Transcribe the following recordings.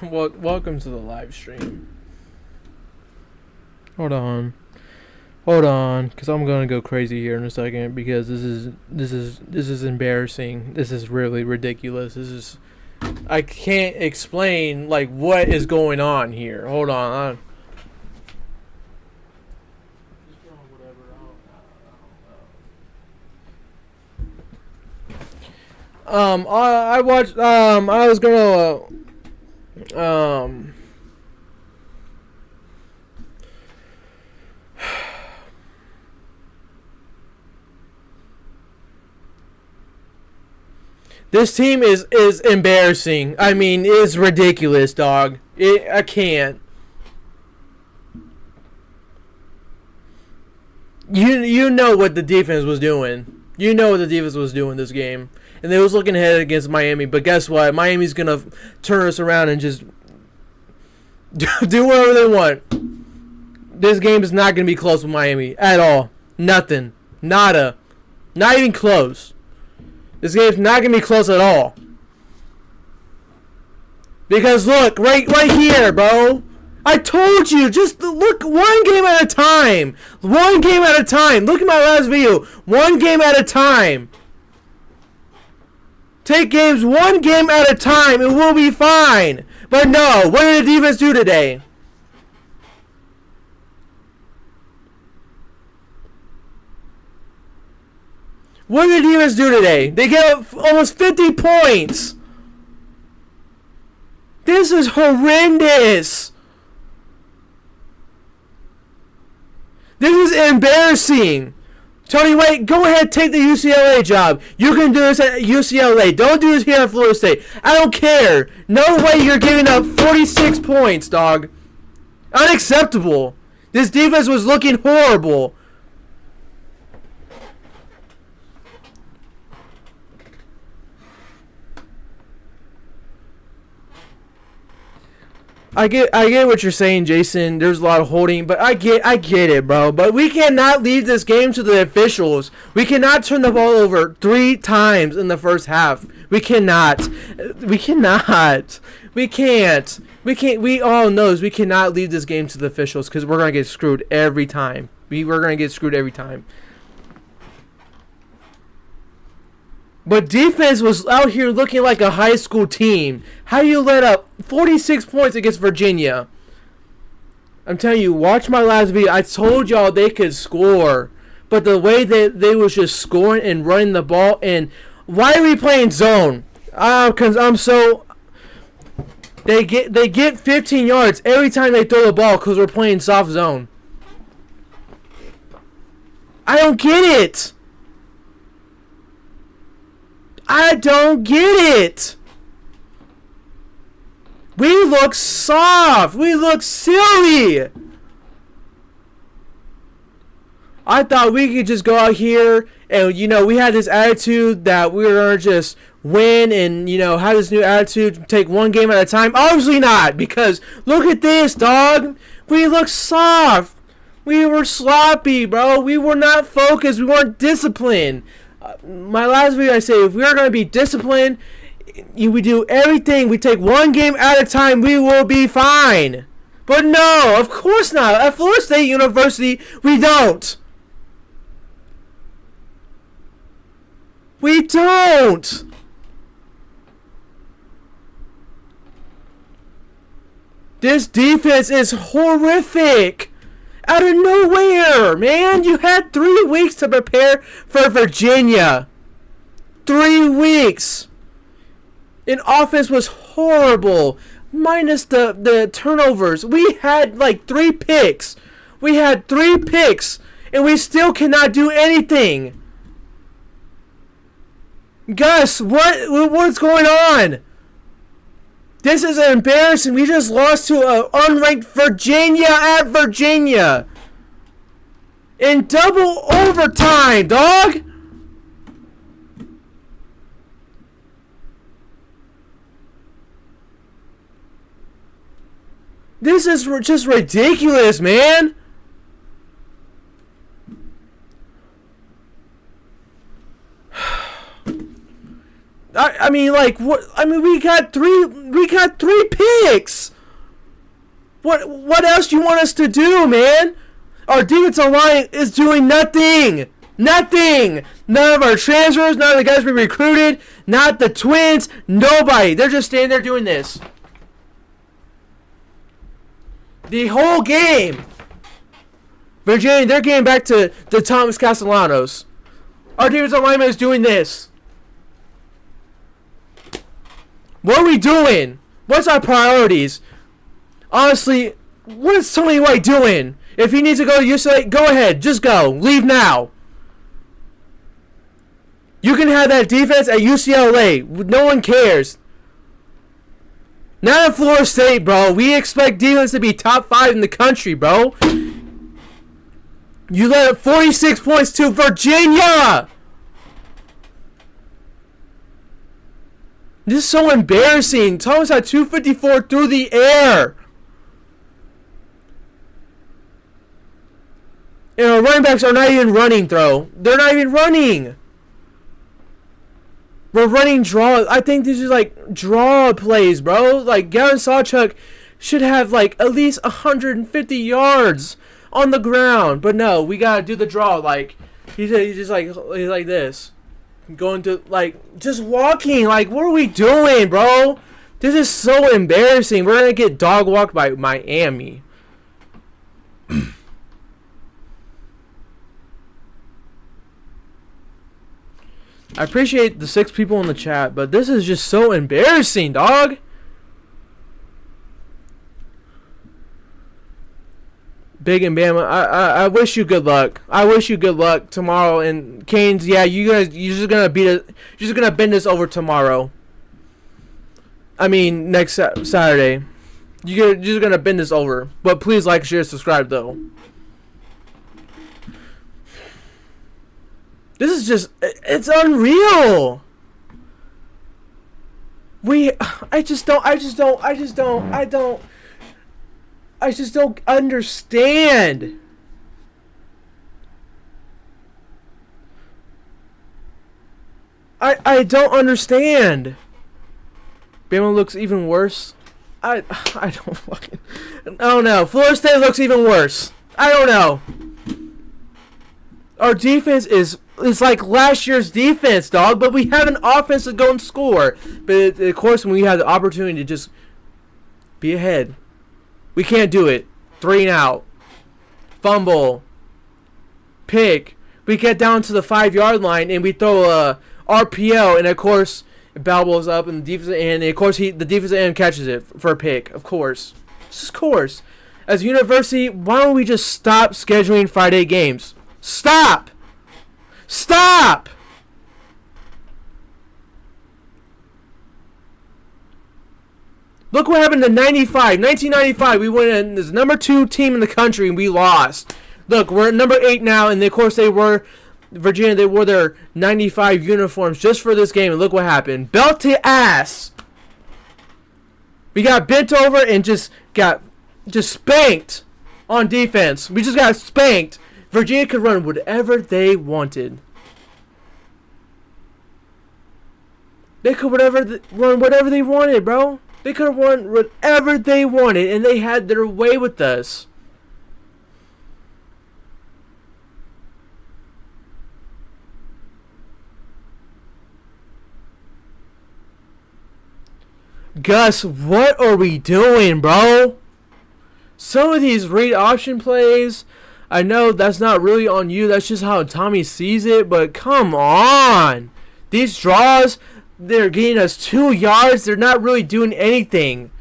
Well, welcome to the live stream. Hold on, because I'm gonna go crazy here in a second because this is embarrassing. This is really ridiculous. I can't explain like what is going on here. Hold on. I watched. I was gonna. This team is embarrassing. I mean, it's ridiculous, dog. I can't. You know what the defense was doing. You know what the defense was doing this game. And they was looking ahead against Miami. But guess what? Miami's going to turn us around and just do whatever they want. This game is not going to be close with Miami at all. Nothing. Nada. Not even close. This game's not going to be close at all. Because look, right here, bro. I told you, just look one game at a time. One game at a time. Look at my last video. One game at a time. Take games one game at a time. It will be fine. But no, what did the defense do today? What did the defense do today? They gave almost 50 points. This is horrendous. This is embarrassing. Tony White, go ahead, take the UCLA job. You can do this at UCLA. Don't do this here at Florida State. I don't care. No way you're giving up 46 points, dog. Unacceptable. This defense was looking horrible. I get what you're saying, Jason. There's a lot of holding, but I get it, bro. But we cannot leave this game to the officials. We cannot turn the ball over 3 times in the first half. We cannot. We can't. We all knows we cannot leave this game to the officials because we're gonna get screwed every time. We're gonna get screwed every time. But defense was out here looking like a high school team. How do you let up 46 points against Virginia? I'm telling you, watch my last video. I told y'all they could score. But the way that they was just scoring and running the ball. And why are we playing zone? Because I'm so... They get 15 yards every time they throw the ball because we're playing soft zone. I don't get it. I don't get it. We look soft. We look silly. I thought we could just go out here and, we had this attitude that we were going to just win and, have this new attitude, take one game at a time. Obviously not, because look at this, dog. We look soft. We were sloppy, bro. We were not focused. We weren't disciplined. My last video, I say, if we are going to be disciplined, we do everything. We take one game at a time. We will be fine. But no, of course not. At Florida State University, we don't. We don't. This defense is horrific. Out of nowhere, man. You had 3 weeks to prepare for Virginia. 3 weeks. And offense was horrible. Minus the turnovers. We had like 3 picks. We had 3 picks. And we still cannot do anything. Gus, what's going on? This is embarrassing. We just lost to an unranked Virginia at Virginia. In double overtime, dog. This is just ridiculous, man. I mean, like, what? I mean, we got three picks. What else do you want us to do, man? Our defensive line is doing nothing. Nothing. None of our transfers, none of the guys we recruited, not the Twins, nobody. They're just standing there doing this. The whole game. Virginia, they're getting back to the Thomas Castellanos. Our defensive lineman is doing this. What are we doing? What's our priorities? Honestly, what is Tony White doing? If he needs to go to UCLA, go ahead. Just go. Leave now. You can have that defense at UCLA. No one cares. Not at Florida State, bro. We expect defense to be top 5 in the country, bro. You let up 46 points to Virginia. This is so embarrassing. Thomas had 254 through the air. And our running backs are not even running, throw. They're not even running. We're running draw. I think this is like draw plays, bro. Like, Gavin Sawchuk should have like at least 150 yards on the ground. But no, we got to do the draw. Like, he's just like this. Going to, like, just walking. Like, what are we doing, bro? This is so embarrassing. We're going to get dog walked by Miami. I appreciate the 6 people in the chat, but this is just so embarrassing, dog. Big and Bama, I wish you good luck. I wish you good luck tomorrow. And Canes, yeah, you're just gonna you're just gonna bend this over tomorrow. I mean, next Saturday. You're just gonna bend this over. But please like, share, subscribe though. This is just, it's unreal. I just don't understand. I don't understand. Bama looks even worse. I don't fucking, I don't know. Florida State looks even worse. I don't know. Our defense is like last year's defense, dog, but we have an offense to go and score. But of course, when we have the opportunity to just be ahead, we can't do it. 3 and out. Fumble. Pick. We get down to the 5-yard line and we throw a RPO, and of course, Balboa's up and the defensive end, and of course the defensive end catches it for a pick. Of course. Just of course. As a university, why don't we just stop scheduling Friday games? Stop! Stop! Look what happened to 1995. We went in as number 2 team in the country and we lost. Look, we're at number 8 now, and of course Virginia, they wore their 95 uniforms just for this game, and look what happened. Belt to ass! We got bent over and just spanked on defense. We just got spanked. Virginia could run whatever they wanted. They could run whatever they wanted, bro. They could have run whatever they wanted, and they had their way with us. Gus, what are we doing, bro? Some of these read option plays, I know that's not really on you. That's just how Tommy sees it. But come on. These draws, they're getting us 2 yards. They're not really doing anything.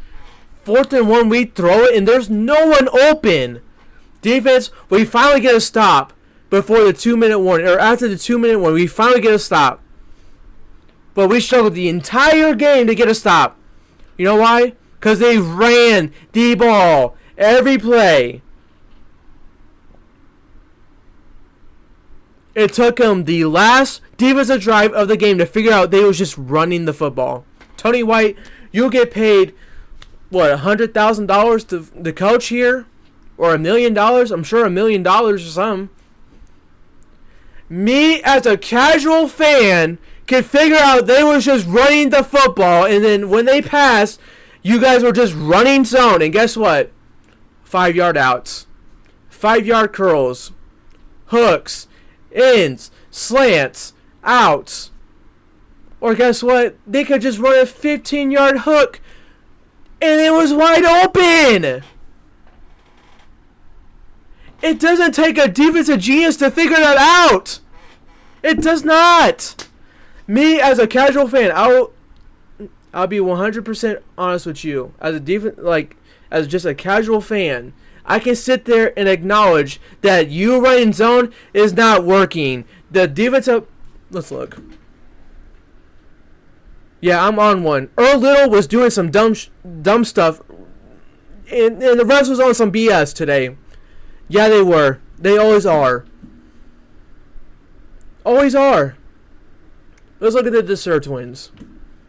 4th and 1, we throw it, and there's no one open. Defense, we finally get a stop before the 2-minute warning. Or after the 2-minute warning, we finally get a stop. But we struggled the entire game to get a stop. You know why? Because they ran the ball every play. It took them the last defensive drive of the game to figure out they was just running the football. Tony White, you'll get paid, what, $100,000 to coach here? Or $1 million? I'm sure $1 million or something. Me, as a casual fan, could figure out they was just running the football, and then when they passed, you guys were just running zone. And guess what? 5-yard outs, 5-yard curls, hooks, ins, slants, outs. Or guess what? They could just run a 15-yard hook, and it was wide open. It doesn't take a defensive genius to figure that out. It does not. Me as a casual fan, I'll be 100% honest with you. As just a casual fan, I can sit there and acknowledge that you running zone is not working. The defensive, let's look. Yeah, I'm on one. Earl Little was doing some dumb stuff, and the refs was on some BS today. Yeah, they were. They always are. Always are. Let's look at the Desert twins.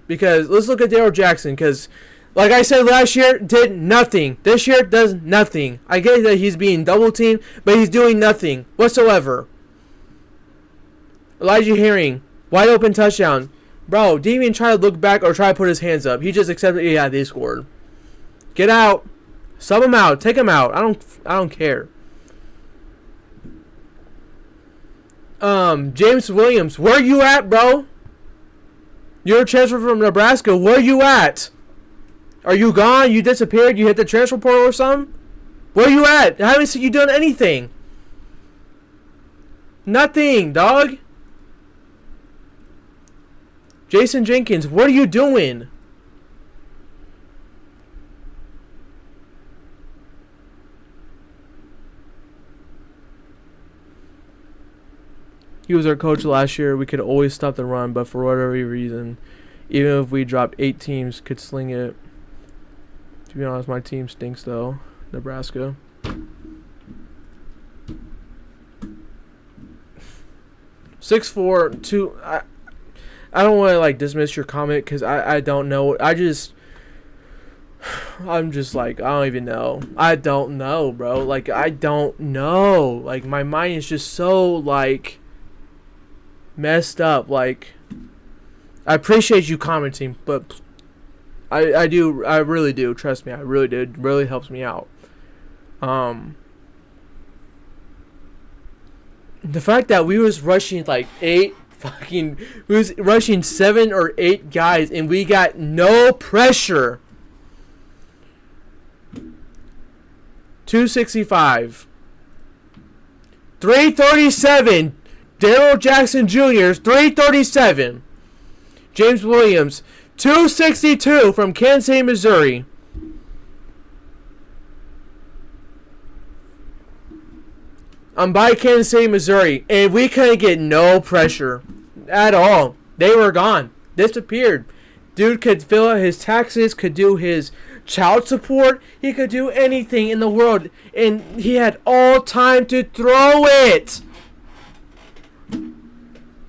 Because let's look at Daryl Jackson. Because, like I said last year, did nothing. This year does nothing. I get that he's being double teamed, but he's doing nothing whatsoever. Elijah Herring, wide open touchdown. Bro, didn't even try to look back or try to put his hands up. He just accepted, yeah, they scored. Get out. Sub him out. Take him out. I don't care. James Williams, where you at, bro? You're a transfer from Nebraska. Where you at? Are you gone? You disappeared? You hit the transfer portal or something? Where you at? I haven't seen you doing anything. Nothing, dog. Jason Jenkins, what are you doing? He was our coach last year. We could always stop the run, but for whatever reason, even if we dropped 8 teams, could sling it. To be honest, my team stinks though. Nebraska. 6'4", 2. I don't want to dismiss your comment because I don't know. I'm just like, I don't even know. I don't know, bro. I don't know. My mind is just so messed up. I appreciate you commenting, but I really do. Trust me, I really do. It really helps me out. The fact that we was rushing 7 or 8 guys and we got no pressure. 265. 337. Daryl Jackson Jr.'s 337. James Williams, 262 from Kansas City, Missouri. I'm by Kansas City, Missouri, and we couldn't get no pressure at all. They were gone. Disappeared. Dude could fill out his taxes, could do his child support. He could do anything in the world, and he had all time to throw it.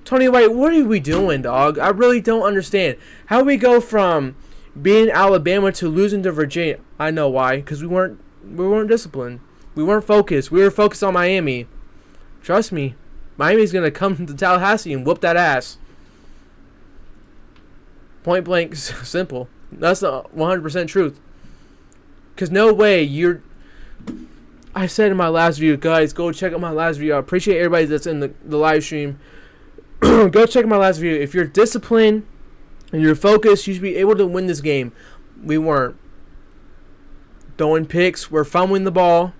Tony White, what are we doing, dog? I really don't understand. How we go from being Alabama to losing to Virginia? I know why. Because we weren't disciplined. We weren't focused. We were focused on Miami. Trust me. Miami's going to come to Tallahassee and whoop that ass. Point blank, simple. That's the 100% truth. Because no way you're... I said in my last video, guys, go check out my last video. I appreciate everybody that's in the live stream. Go check out my last video. If you're disciplined and you're focused, you should be able to win this game. We weren't. Throwing picks. We're fumbling the ball.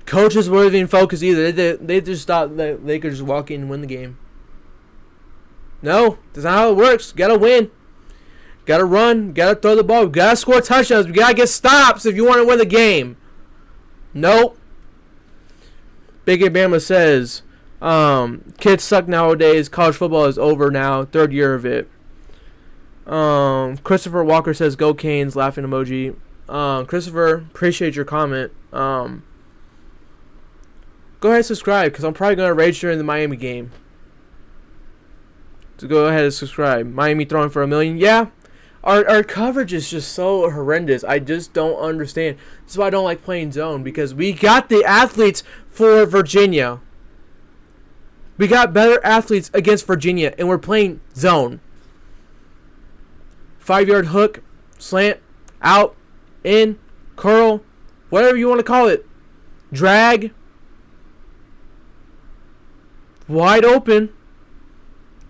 Coaches weren't even focused either. They just thought that they could just walk in and win the game. No, that's not how it works. Gotta win. Gotta run. Gotta throw the ball. Gotta score touchdowns. We gotta get stops if you want to win the game. Nope. Big Bama says, kids suck nowadays. College football is over now. 3rd year of it. Christopher Walker says, go Canes. Laughing emoji. Christopher, appreciate your comment. Go ahead and subscribe because I'm probably going to rage during the Miami game. So go ahead and subscribe. Miami throwing for $1 million. Yeah. Our coverage is just so horrendous. I just don't understand. That's why I don't like playing zone, because we got the athletes for Virginia. We got better athletes against Virginia, and we're playing zone. 5-yard hook, slant, out, in, curl, whatever you want to call it. Drag. Wide open.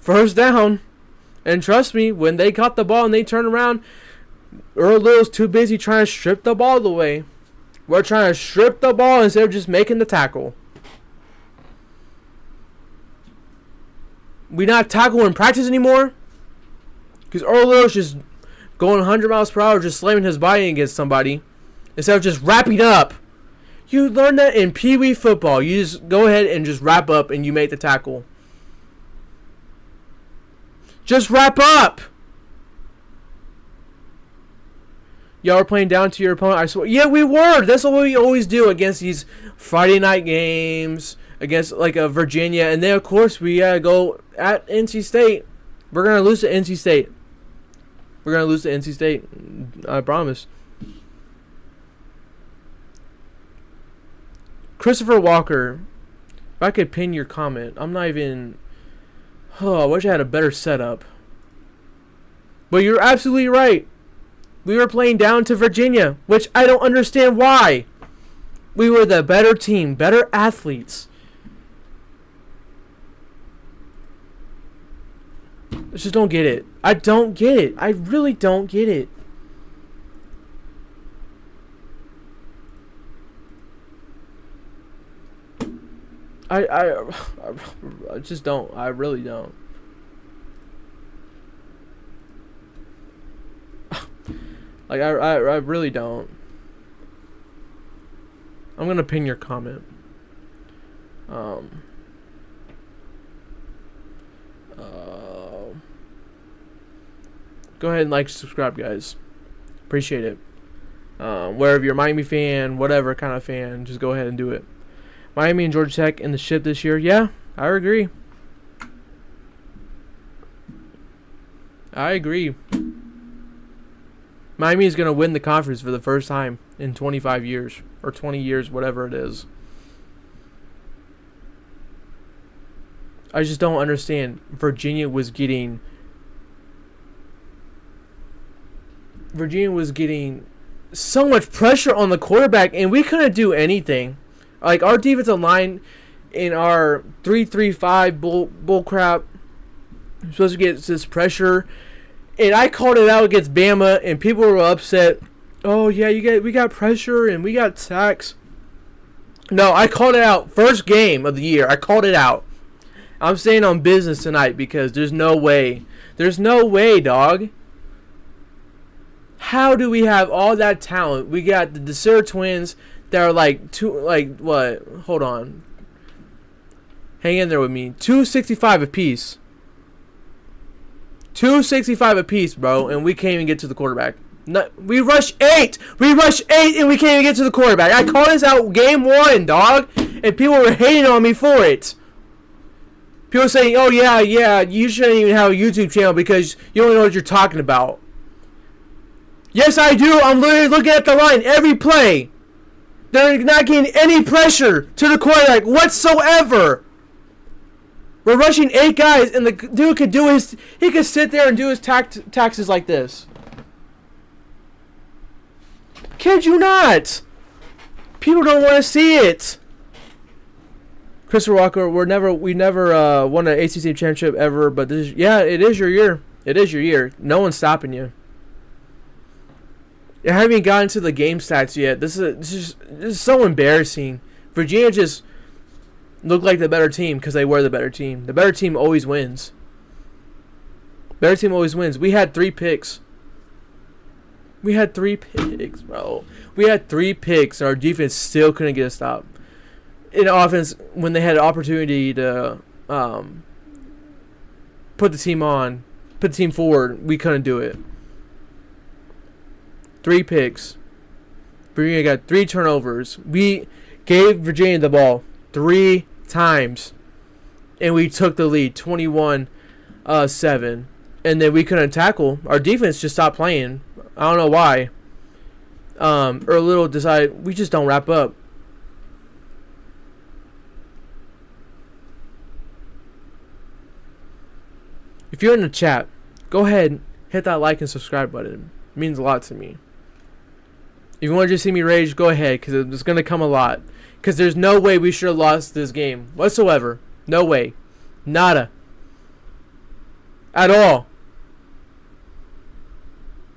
First down. And trust me, when they caught the ball and they turned around, Earl Little's too busy trying to strip the ball away. We're trying to strip the ball instead of just making the tackle. We not tackle in practice anymore. Because Earl Little's just going 100 miles per hour, just slamming his body against somebody. Instead of just wrapping up. You learn that in Pee Wee football. You just go ahead and just wrap up and you make the tackle. Just wrap up. Y'all were playing down to your opponent. I swear. Yeah, we were. That's what we always do against these Friday night games. Against like a Virginia. And then, of course, we go at NC State. We're going to lose to NC State. We're going to lose to NC State. I promise. Christopher Walker. If I could pin your comment. I'm not even... Oh, I wish I had a better setup. But you're absolutely right. We were playing down to Virginia, which I don't understand why. We were the better team, better athletes. I just don't get it. I don't get it. I really don't get it. I just don't. I really don't. Like, I really don't. I'm going to pin your comment. Go ahead and like, subscribe, guys. Appreciate it. Wherever you're a Miami fan, whatever kind of fan, just go ahead and do it. Miami and Georgia Tech in the ship this year. Yeah, I agree. I agree. Miami is going to win the conference for the first time in 25 years. Or 20 years, whatever it is. I just don't understand. Virginia was getting so much pressure on the quarterback, and we couldn't do anything. Like, our defensive line in our 3-3-5 bull crap, we're supposed to get this pressure. And I called it out against Bama, and people were upset. Oh, yeah, we got pressure, and we got sacks. No, I called it out. First game of the year, I called it out. I'm staying on business tonight because there's no way. There's no way, dog. How do we have all that talent? We got the Desir twins that are what? Hold on. Hang in there with me. 265 apiece. 265 apiece, bro, and we can't even get to the quarterback. No, we rushed 8. We rushed 8, and we can't even get to the quarterback. I called this out game 1, dog, and people were hating on me for it. People saying, "Oh yeah, you shouldn't even have a YouTube channel because you don't know what you're talking about." Yes, I do. I'm literally looking at the line every play. They're not getting any pressure to the quarterback whatsoever. We're rushing 8 guys, and the dude could do he could sit there and do his taxes like this. Kid you not. People don't want to see it. Christopher Walker, we never won an ACC championship ever, but it is your year. It is your year. No one's stopping you. You haven't even gotten to the game stats yet. This is so embarrassing. Virginia just look like the better team because they were the better team. The better team always wins. Better team always wins. We had 3 picks. We had 3 picks, bro. We had 3 picks. Our defense still couldn't get a stop. In offense, when they had an opportunity to put the team forward, we couldn't do it. 3 picks. Virginia got 3 turnovers. We gave Virginia the ball 3 times, and we took the lead 21-7, and then we couldn't tackle. Our defense just stopped playing. I don't know why. Or a little decided we just don't wrap up. if you're in the chat, go ahead, hit that like and subscribe button. It means a lot to me. If you want to just see me rage, go ahead, because it's going to come a lot. Because there's no way we should have lost this game whatsoever. No way. Nada. At all.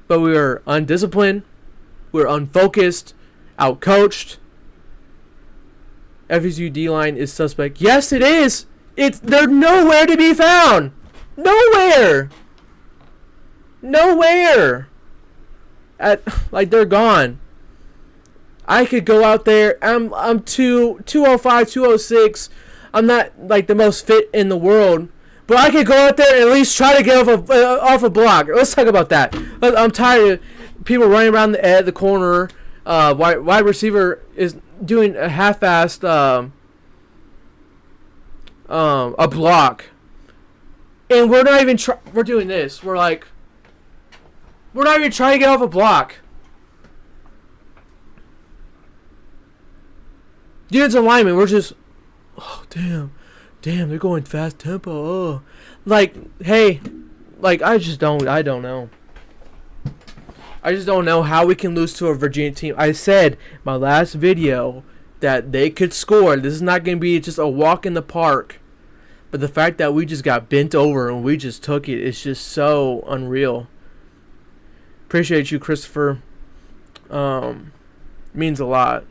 But we were undisciplined. We were unfocused. Outcoached. FSU D-line is suspect. Yes, it is. They're nowhere to be found. Nowhere. Nowhere. Like, they're gone. I could go out there. I'm 205, 206. I'm not like the most fit in the world, but I could go out there and at least try to get off a block. Let's talk about that. I'm tired of people running around the corner. Wide receiver is doing a half-assed a block, and we're not even we're doing this. We're not even trying to get off a block. Defensive linemen, we're just, oh, damn, they're going fast tempo. Oh. Like, hey, like, I don't know. I just don't know how we can lose to a Virginia team. I said in my last video that they could score. This is not going to be just a walk in the park. But the fact that we just got bent over and we just took it is just so unreal. Appreciate you, Christopher. Means a lot.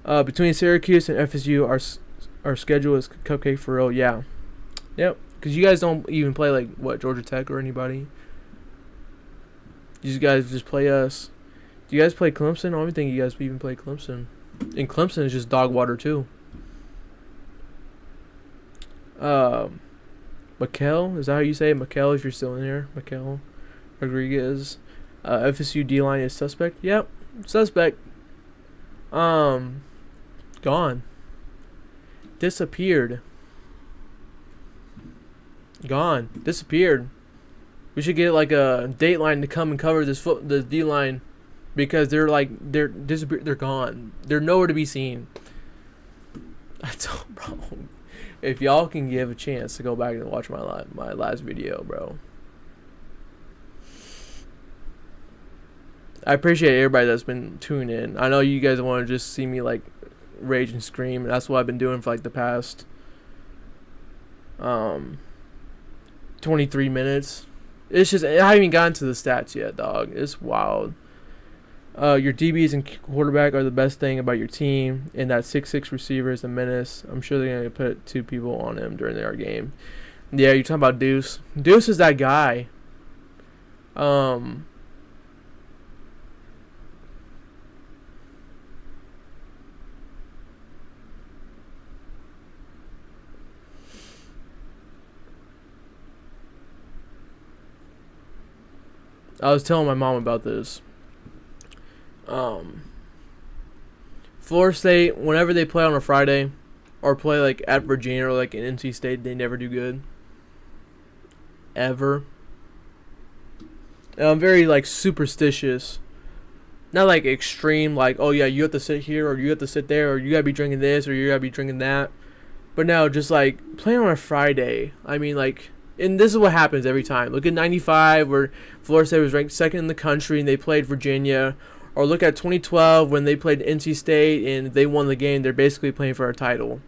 Between Syracuse and FSU, our schedule is cupcake for real. Yeah. Yep. Because you guys don't even play, like, what, Georgia Tech or anybody? You guys just play us. Do you guys play Clemson? I don't even think you guys even play Clemson. And Clemson is just dog water, too. Mikel? Is that how you say it? Mikel, if you're still in here. Mikel Rodriguez. FSU D-line is suspect. Yep. Suspect. Gone. Disappeared. Gone. Disappeared. We should get like a Dateline to come and cover the D-line, because they're disappeared. They're gone. They're nowhere to be seen. Bro. If y'all can give a chance to go back and watch my last video, bro. I appreciate everybody that's been tuning in. I know you guys want to just see me like rage and scream, and that's what I've been doing for like the past 23 minutes. It's just, I haven't even gotten to the stats yet, dog. It's wild. Your DBs and quarterback are the best thing about your team, and that 6'6" receiver is a menace. I'm sure they're going to put 2 people on him during our game. Yeah, you're talking about Deuce. Deuce is that guy. I was telling my mom about this. Florida State, whenever they play on a Friday or play like at Virginia or like in NC State, they never do good. Ever. And I'm very like superstitious. Not like extreme, like, oh yeah, you have to sit here or you have to sit there or you gotta be drinking this or you gotta be drinking that. But no, just like playing on a Friday. I mean, like, and this is what happens every time. Look at 95, where Florida State was ranked second in the country and they played Virginia. Or look at 2012 when they played NC State and they won the game. They're basically playing for a title.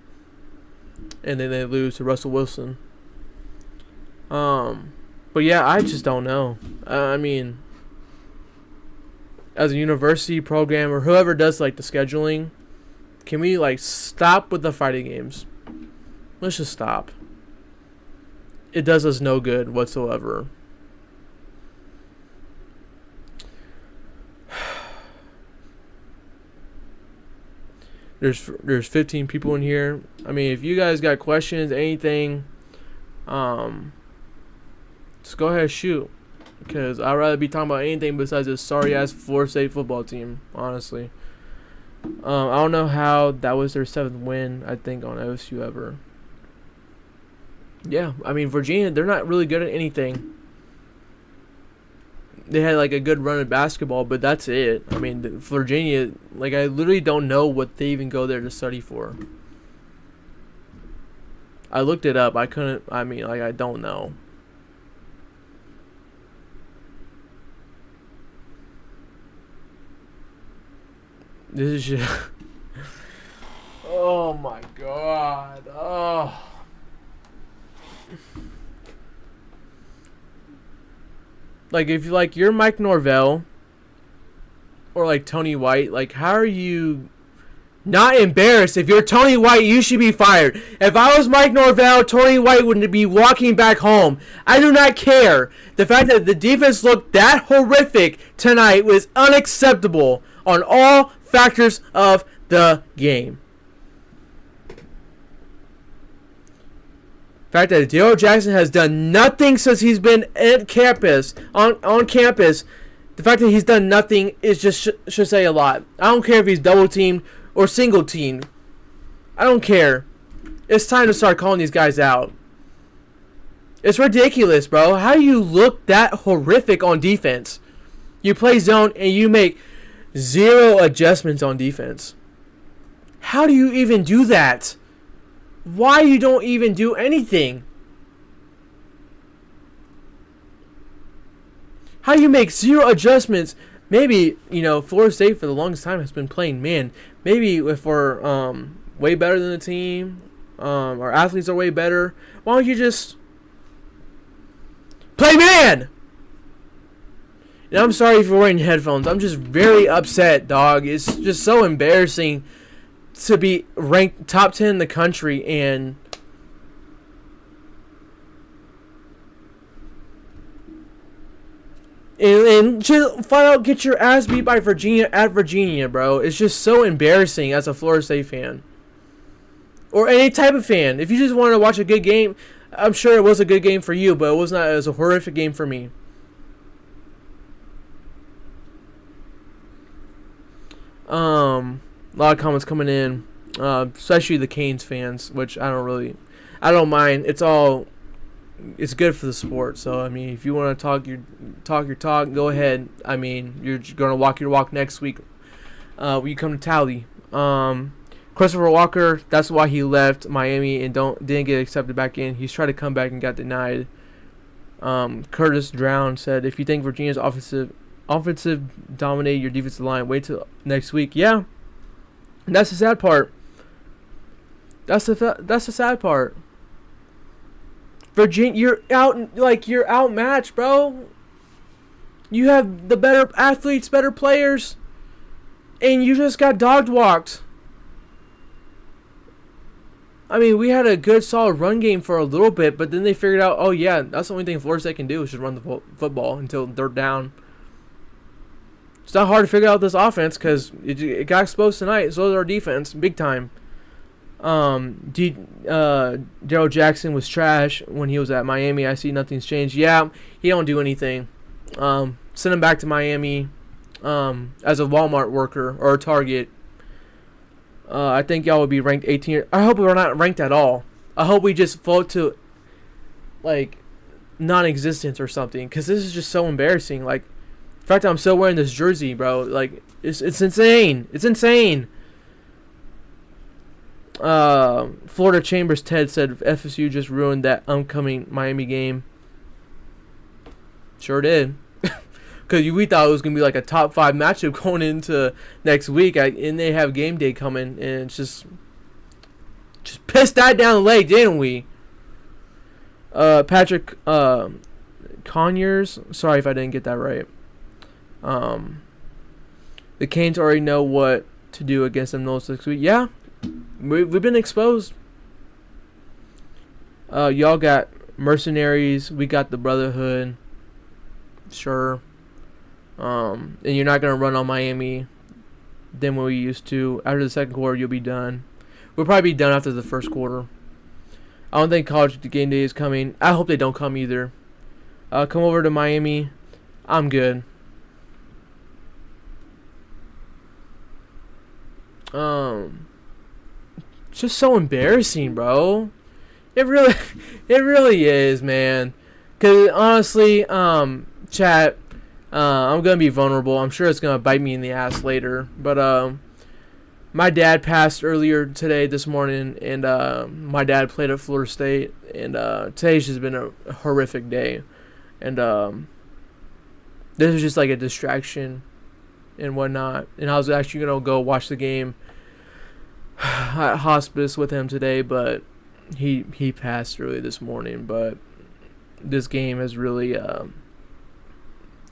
And then they lose to Russell Wilson. But yeah, I just don't know. I mean, as a university program or whoever does like the scheduling, can we like stop with the fighting games? Let's just stop. It does us no good whatsoever. There's 15 people in here. I mean, if you guys got questions, anything, just go ahead and shoot. Because I'd rather be talking about anything besides this sorry-ass Florida State football team, honestly. I don't know how that was their 7th win, I think, on FSU ever. Yeah, I mean, Virginia, they're not really good at anything. They had, like, a good run at basketball, but that's it. I mean, Virginia, like, I literally don't know what they even go there to study for. I looked it up. I couldn't. I mean, like, I don't know. This is just. Oh my god. Oh. Like, if you're Mike Norvell or like Tony White, like, how are you not embarrassed? If you're Tony White, you should be fired. If I was Mike Norvell, Tony White wouldn't be walking back home. I do not care. The fact that the defense looked that horrific tonight was unacceptable on all factors of the game. The fact that Daryl Jackson has done nothing since he's been at campus, on campus, the fact that he's done nothing is just should say a lot. I don't care if he's double teamed or single teamed. I don't care. It's time to start calling these guys out. It's ridiculous, bro. How do you look that horrific on defense? You play zone and you make 0 adjustments on defense. How do you even do that? Why you don't even do anything? How you make 0 adjustments? Maybe, Florida State for the longest time has been playing man. Maybe if we're way better than the team, our athletes are way better, why don't you just play man? And I'm sorry if you're wearing headphones. I'm just very upset, dog. It's just so embarrassing to be ranked top 10 in the country and just flat out get your ass beat by Virginia at Virginia, bro. It's just so embarrassing as a Florida State fan. Or any type of fan. If you just wanted to watch a good game, I'm sure it was a good game for you, but it was not. It was a horrific game for me. A lot of comments coming in, especially the Canes fans, which I don't mind. It's good for the sport. So I mean, if you want to talk your talk, go ahead. I mean, you're gonna walk your walk next week. When you come to Tally. Christopher Walker, that's why he left Miami and didn't get accepted back in. He's tried to come back and got denied. Curtis Drown said, if you think Virginia's offensive dominated your defensive line, wait till next week. Yeah. And that's the sad part. That's the sad part. Virginia, you're outmatched, bro. You have the better athletes, better players, and you just got dog walked. I mean, we had a good, solid run game for a little bit, but then they figured out, oh yeah, that's the only thing Florida State can do is just run the football until they're down. It's not hard to figure out this offense because it got exposed tonight. So did our defense, big time. Daryl Jackson was trash when he was at Miami. I see nothing's changed. Yeah, he don't do anything. Send him back to Miami as a Walmart worker or a Target. I think y'all would be ranked 18. I hope we're not ranked at all. I hope we just float to like non-existence or something because this is just so embarrassing. Like, the fact that I'm still wearing this jersey, bro, like, it's insane. It's insane. Florida Chambers Ted said FSU just ruined that upcoming Miami game. Sure did. Because we thought it was going to be like a top 5 matchup going into next week. And they have game day coming. And it's just pissed that down the leg, didn't we? Patrick Conyers. Sorry if I didn't get that right. The Canes already know what to do against them those 6 weeks. Yeah, we've been exposed. Y'all got mercenaries. We got the Brotherhood. Sure. And you're not going to run on Miami than what we used to. After the second quarter, you'll be done. We'll probably be done after the first quarter. I don't think college game day is coming. I hope they don't come either. Come over to Miami. I'm good. It's just so embarrassing, bro. It really is, man. Cause honestly, chat, I'm gonna be vulnerable. I'm sure it's gonna bite me in the ass later. But my dad passed earlier this morning, and my dad played at Florida State, and today's just been a horrific day, and this was just like a distraction and whatnot, and I was actually gonna go watch the game at hospice with him today, but he passed early this morning. But this game has really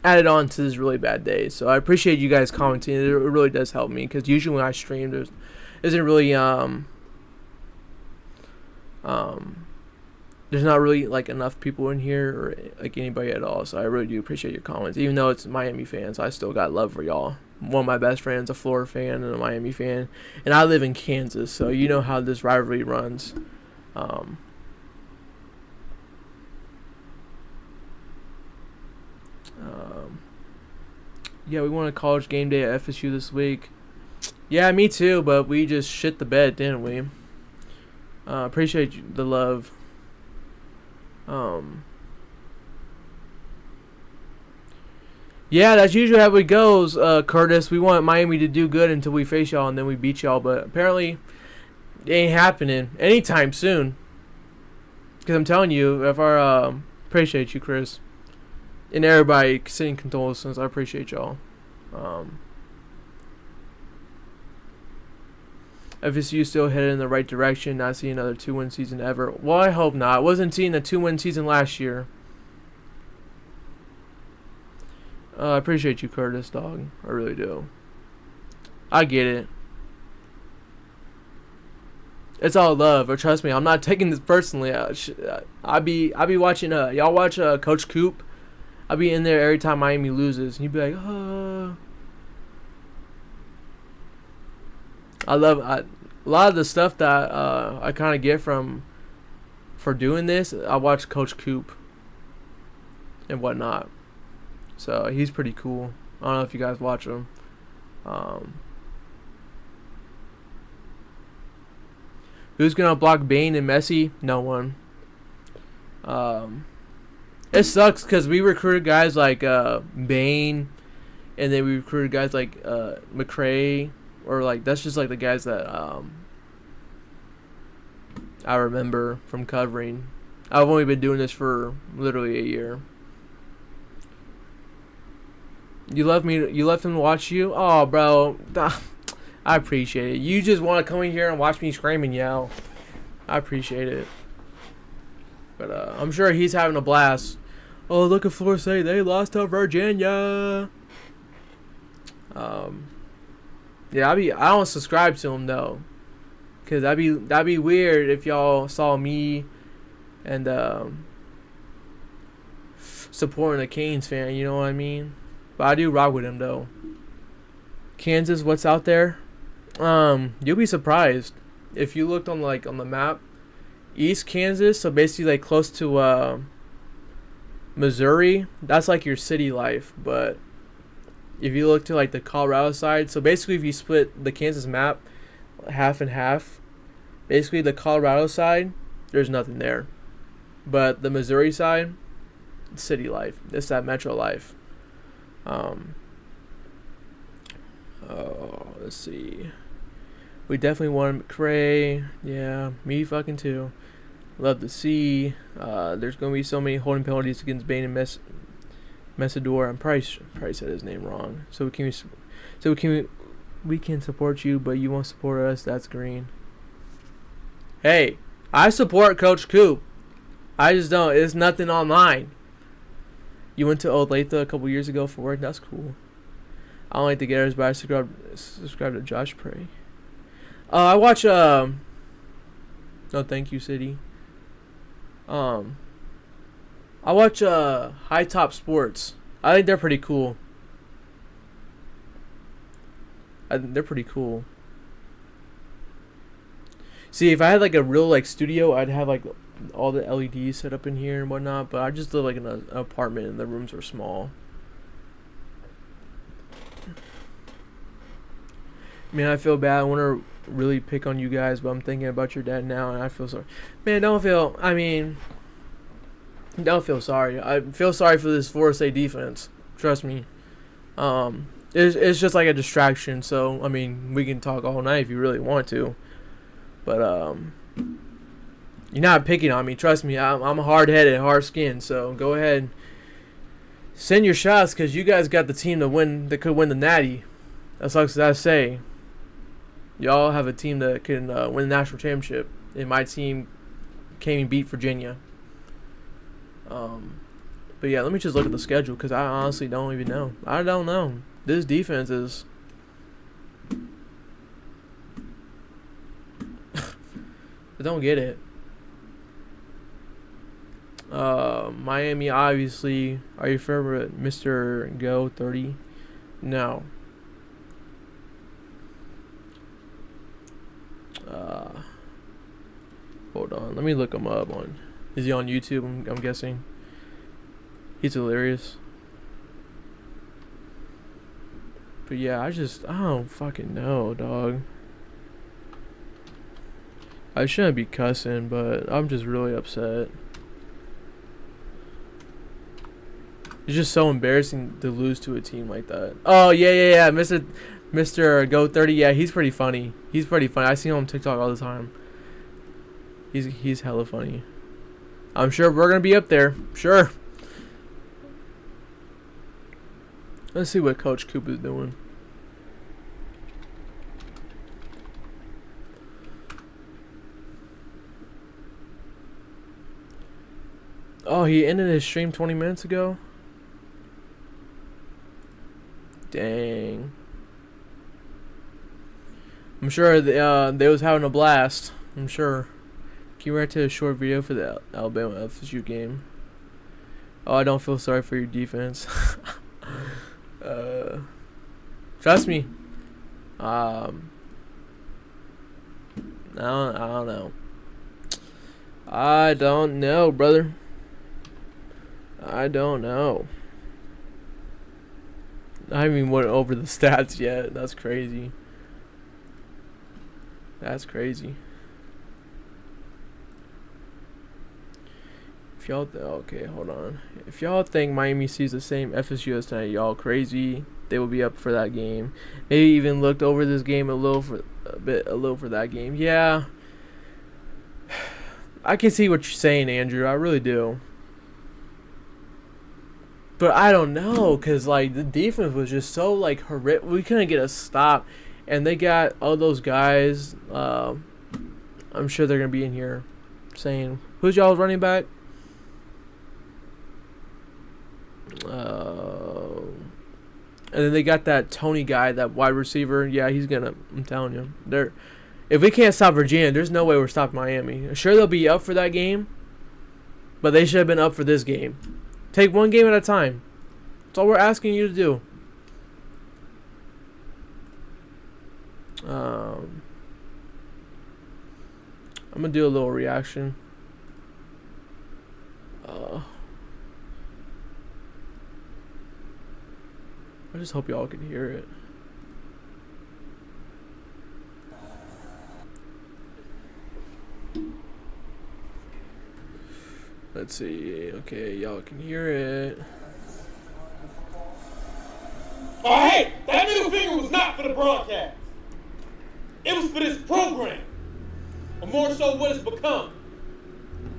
added on to this really bad day. So I appreciate you guys commenting. It really does help me, because usually when I stream, there isn't really there's not really like enough people in here, or like anybody at all. So I really do appreciate your comments, even though it's Miami fans. I still got love for y'all. One of my best friends, a Florida fan and a Miami fan, and I live in Kansas, so you know how this rivalry runs. Yeah, we won a college game day at FSU this week. Yeah, me too, but we just shit the bed, didn't we? Appreciate the love. Yeah, that's usually how it goes, Curtis. We want Miami to do good until we face y'all, and then we beat y'all. But apparently, it ain't happening anytime soon. Because I'm telling you, if our appreciate you, Chris, and everybody sending condolences. I appreciate y'all. FSU still headed in the right direction. Not seeing another 2-win season ever. Well, I hope not. I wasn't seeing the 2-win season last year. I appreciate you, Curtis, dog. I really do. I get it. It's all love. Or trust me, I'm not taking this personally. I be watching. Y'all watch Coach Coop. I'll be in there every time Miami loses, and you'd be like, I love a lot of the stuff that I kind of get for doing this. I watch Coach Coop and whatnot, so he's pretty cool. I don't know if you guys watch him. Who's gonna block Bane and Messi? No one. It sucks because we recruited guys like Bane, and then we recruited guys like McCray, or like that's just like the guys that I remember from covering. I've only been doing this for literally a year. You left him to watch you? Oh, bro, I appreciate it. You just want to come in here and watch me scream and yell. I appreciate it. But I'm sure he's having a blast. Oh, look at Florida State. They lost to Virginia. Yeah, I don't subscribe to him though, cause that'd be weird if y'all saw me and supporting a Canes fan. You know what I mean? But I do rock with him though. Kansas, what's out there? You'll be surprised if you looked on the map. East Kansas, so basically like close to Missouri, that's like your city life. But if you look to like the Colorado side, so basically if you split the Kansas map half and half, basically the Colorado side, there's nothing there. But the Missouri side, city life. It's that metro life. Let's see. We definitely want McCray. Yeah, me fucking too. Love to see. There's going to be so many holding penalties against Bane and Messador. I'm probably said his name wrong. We can support you, but you won't support us. That's green. Hey, I support Coach Coop. I just don't. It's nothing online. You went to Olathe a couple years ago for work. That's cool. I don't like the Gators, but I subscribe to Josh Prey. I watch no, thank you, City. I watch High Top Sports. I think they're pretty cool. They're pretty cool. See, if I had like a real like studio, I'd have like all the LEDs set up in here and whatnot. But I just live like in an apartment and the rooms are small. Man, I feel bad. I want to really pick on you guys, but I'm thinking about your dad now, and I feel sorry. Man, don't feel sorry. I feel sorry for this Florida State defense. Trust me. It's just like a distraction. So I mean, we can talk all night if you really want to, but you're not picking on me. Trust me, I'm hard-headed, hard-skinned. So go ahead, send your shots because you guys got the team to win. That could win the Natty. That's like I say. Y'all have a team that can win the national championship, and my team came and beat Virginia. But yeah, let me just look at the schedule because I honestly don't even know. I don't know. This defense is. I don't get it. Miami, obviously. Are you favorite Mr. Go 30? No. Hold on. Let me look him up. Is he on YouTube? I'm guessing. He's hilarious. But yeah, I don't fucking know, dog. I shouldn't be cussing, but I'm just really upset. It's just so embarrassing to lose to a team like that. Oh, yeah. Mr. Go 30, yeah, he's pretty funny. I see him on TikTok all the time. He's hella funny. I'm sure we're going to be up there. Sure. Let's see what Coach Coop is doing. Oh, he ended his stream 20 minutes ago? Dang. I'm sure they was having a blast. I'm sure. Can you react to a short video for the Alabama FSU game? Oh, I don't feel sorry for your defense. Trust me. I don't know. I don't know, brother. I don't know. I haven't even went over the stats yet. That's crazy. That's crazy. If y'all okay, hold on. If y'all think Miami sees the same FSU as tonight, y'all crazy. They will be up for that game. Maybe even looked over this game a little for that game. Yeah. I can see what you're saying, Andrew. I really do. But I don't know, cause like the defense was just so like horrific. We couldn't get a stop, and they got all those guys. I'm sure they're gonna be in here saying, "Who's y'all's running back?" And then they got that Tony guy, that wide receiver. Yeah, he's gonna. I'm telling you, if we can't stop Virginia, there's no way we're stopping Miami. Sure, they'll be up for that game, but they should have been up for this game. Take one game at a time. That's all we're asking you to do. I'm gonna do a little reaction. I just hope y'all can hear it. Let's see. Okay, y'all can hear it. Oh, hey, that middle finger was not for the broadcast. It was for this program. Or more so what it's become.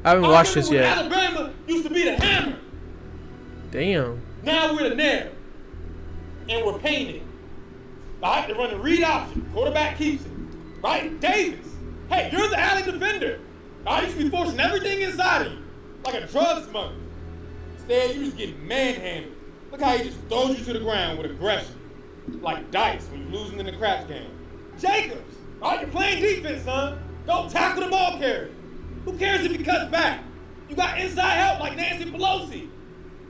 I haven't watched this yet. Alabama used to be the hammer. Damn. Now we're the nail. And we're painted. Right? They're running read option. Quarterback keeps it. Right? Davis. Hey, you're the alley defender. Right? You should be forcing everything inside of you. Like a drug smuggler. Instead, you just get manhandled. Look how he just throws you to the ground with aggression. Like dice when you're losing in the craps game. Jacobs. Right? You're playing defense, son. Go tackle the ball carrier. Who cares if he cuts back? You got inside help like Nancy Pelosi.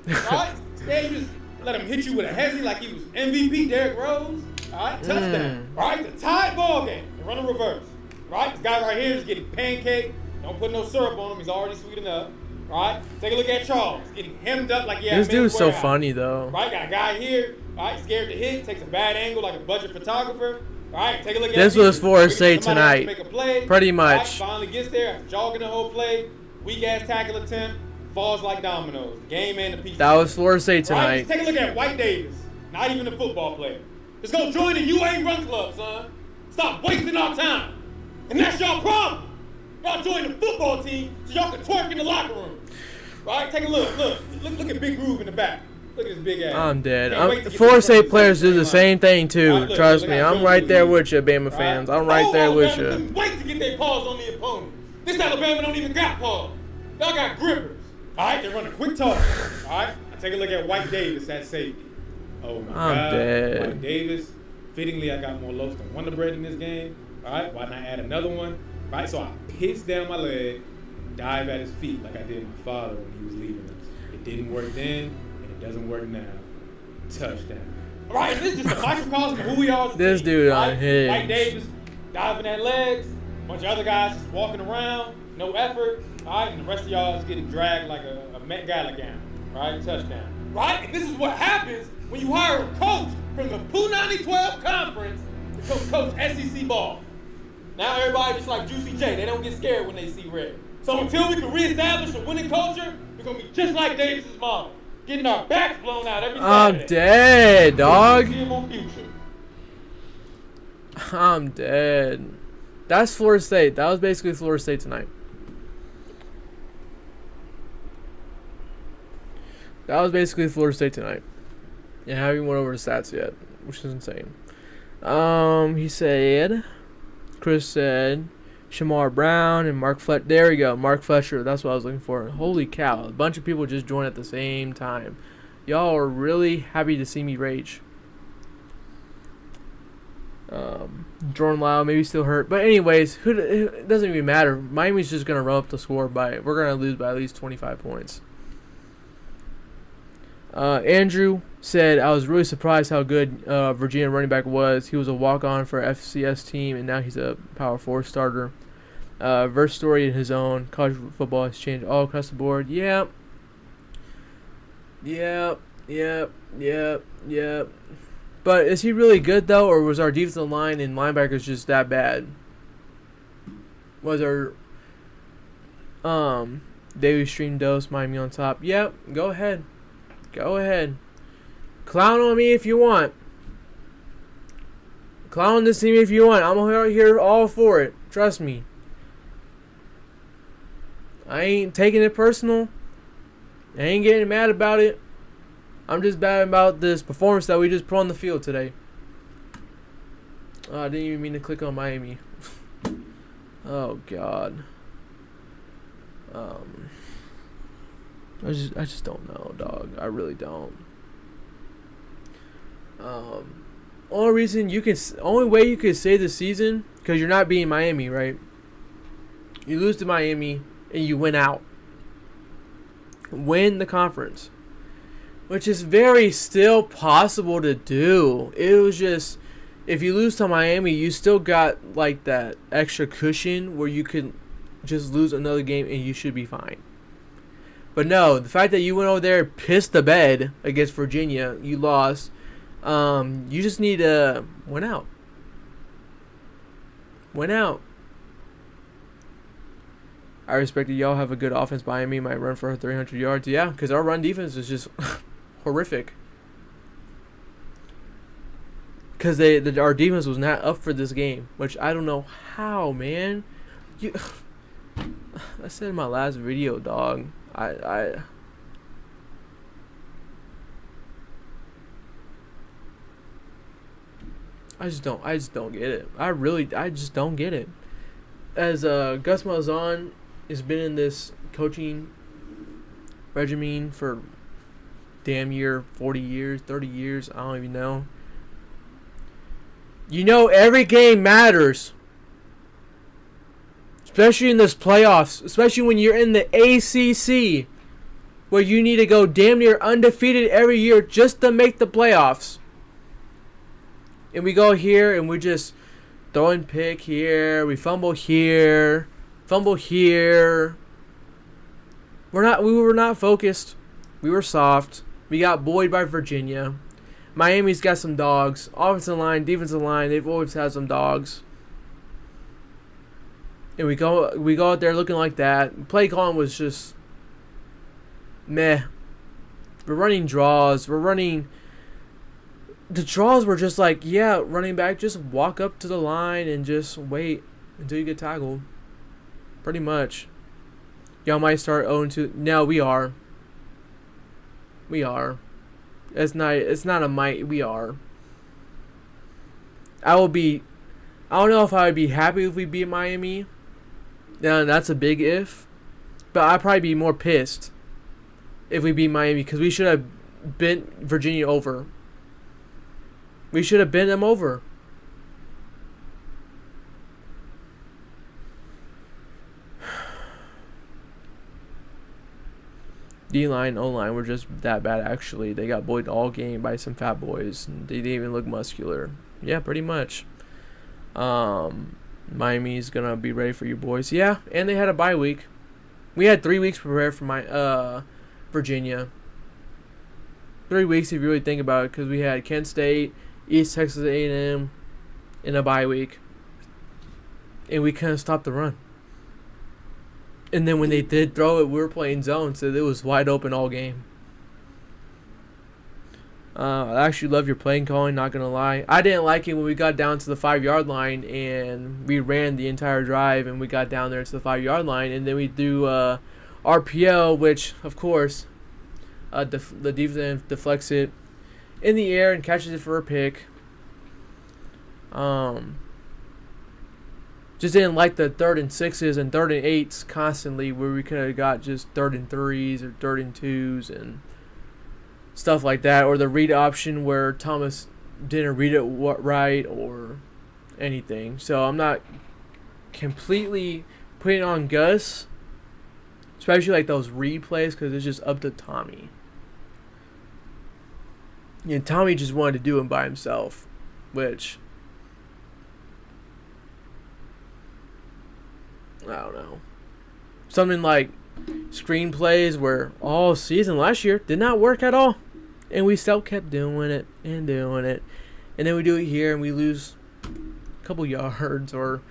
Right? Instead, you just let him hit you with a hezzy like he was MVP Derrick Rose. All right, touchdown. Right, it's a tied ball game. They run a reverse. Right, this guy right here is getting pancaked. Don't put no syrup on him. He's already sweet enough. Right, take a look at Charles. Getting hemmed up like this dude's so funny though. Right, got a guy here. Right, scared to hit. Takes a bad angle like a budget photographer. Right, take a look at this. Was Florida State tonight. Make a play. Pretty much. Right, finally gets there, jogging the whole play. Weak ass tackle attempt. Falls like dominoes. Game and the piece. That was Florida State tonight. Right? Take a look at White Davis. Not even a football player. Just go join the UA Run Club, son. Stop wasting our time. And that's y'all problem. Y'all join the football team so y'all can twerk in the locker room. Right? Take a look. Look at Big Groove in the back. Look at his big ass. I'm dead. Florida State players do the same thing too. Trust me. I'm right there with you, Bama fans. I'm right there with you. Couldn't wait to get their paws on the opponent. This Alabama don't even got paws. Y'all got grippers. All right, they're running quick toss. All right, take a look at White Davis at safety. Oh my God. I'm dead. White Davis. Fittingly, I got more loaves than Wonder Bread in this game. All right, why not add another one? All right, so I pissed down my leg and dive at his feet like I did my father when he was leaving us. It didn't work then, and it doesn't work now. Touchdown. All right, this is just a microcosm of who we are. This dude right? on his. White Davis diving at legs. A bunch of other guys just walking around, no effort. All right, and the rest of y'all is getting dragged like a Met Gala gown. Right, touchdown. Right, and this is what happens when you hire a coach from the Punani 12 conference to coach SEC ball. Now everybody just like Juicy J. They don't get scared when they see red. So until we can reestablish a winning culture, we're gonna be just like Davis's mom, getting our backs blown out every Saturday. I'm dead, dog. Future. I'm dead. That's Florida State. That was basically Florida State tonight. That was basically Florida State tonight. And I haven't even went over the stats yet, which is insane. He said, Chris said, Shamar Brown and Mark Fletcher. There we go, Mark Fletcher. That's what I was looking for. Holy cow. A bunch of people just joined at the same time. Y'all are really happy to see me rage. Jordan Lau maybe still hurt. But anyways, it doesn't even matter. Miami's just going to run up the score we're going to lose by at least 25 points. Andrew said, I was really surprised how good Virginia running back was. He was a walk-on for FCS team, and now he's a Power 4 starter. Verse story in his own. College football has changed all across the board. Yep. But is he really good, though, or was our defensive line and linebackers just that bad? Was our daily stream dose Miami on top? Yep, go ahead. Go ahead. Clown on me if you want. Clown on this team if you want. I'm here all for it. Trust me. I ain't taking it personal. I ain't getting mad about it. I'm just mad about this performance that we just put on the field today. I didn't even mean to click on Miami. Oh, God. I just don't know, dog. I really don't. Only way you could save the season, because you're not beating Miami, right? You lose to Miami and you win out. Win the conference, which is very still possible to do. It was just, if you lose to Miami, you still got like that extra cushion where you could just lose another game and you should be fine. But no, the fact that you went over there, pissed the bed against Virginia, you lost. You just need to win out. Win out. I respect that y'all have a good offense behind me. Might run for 300 yards. Yeah, because our run defense is just horrific. Because our defense was not up for this game, which I don't know how, man. I said in my last video, dog. I just don't get it. I just don't get it. As Gus Malzahn has been in this coaching regimen for damn near 40 years, 30 years, I don't even know. You know, every game matters. Especially in this playoffs. Especially when you're in the ACC. Where you need to go damn near undefeated every year just to make the playoffs. And we go here and we just throwing pick here. We fumble here. Fumble here. We were not focused. We were soft. We got buoyed by Virginia. Miami's got some dogs. Offensive line, defensive line, they've always had some dogs. And we go out there looking like that. Play calling was just meh. We're running draws. We're running the draws were just like, yeah, running back, just walk up to the line and just wait until you get tackled. Pretty much. Y'all might start 0-2. No, we are. We are. It's not a might. We are. I don't know if I would be happy if we beat Miami. Now, that's a big if. But I'd probably be more pissed if we beat Miami because we should have bent Virginia over. We should have bent them over. D-line, O-line were just that bad, actually. They got bullied all game by some fat boys. They didn't even look muscular. Yeah, pretty much. Miami's going to be ready for you boys. Yeah, and they had a bye week. We had 3 weeks prepared for Virginia. 3 weeks if you really think about it, because we had Kent State, East Texas A&M in a bye week. And we couldn't stop the run. And then when they did throw it, we were playing zone, so it was wide open all game. I actually love your playing calling, not going to lie. I didn't like it when we got down to the 5-yard line and we ran the entire drive and we got down there to the 5-yard line. And then we threw RPO, which, of course, the defense deflects it in the air and catches it for a pick. Just didn't like the 3rd and 6s and 3rd and 8s constantly where we could have got just 3rd and 3s or 3rd and 2s and stuff like that. Or the read option where Thomas didn't read it right or anything. So I'm not completely putting it on Gus, especially like those replays, because it's just up to Tommy. And Tommy just wanted to do it by himself, which... I don't know. Something like screenplays where all season last year did not work at all. And we still kept doing it and doing it. And then we do it here and we lose a couple yards. Or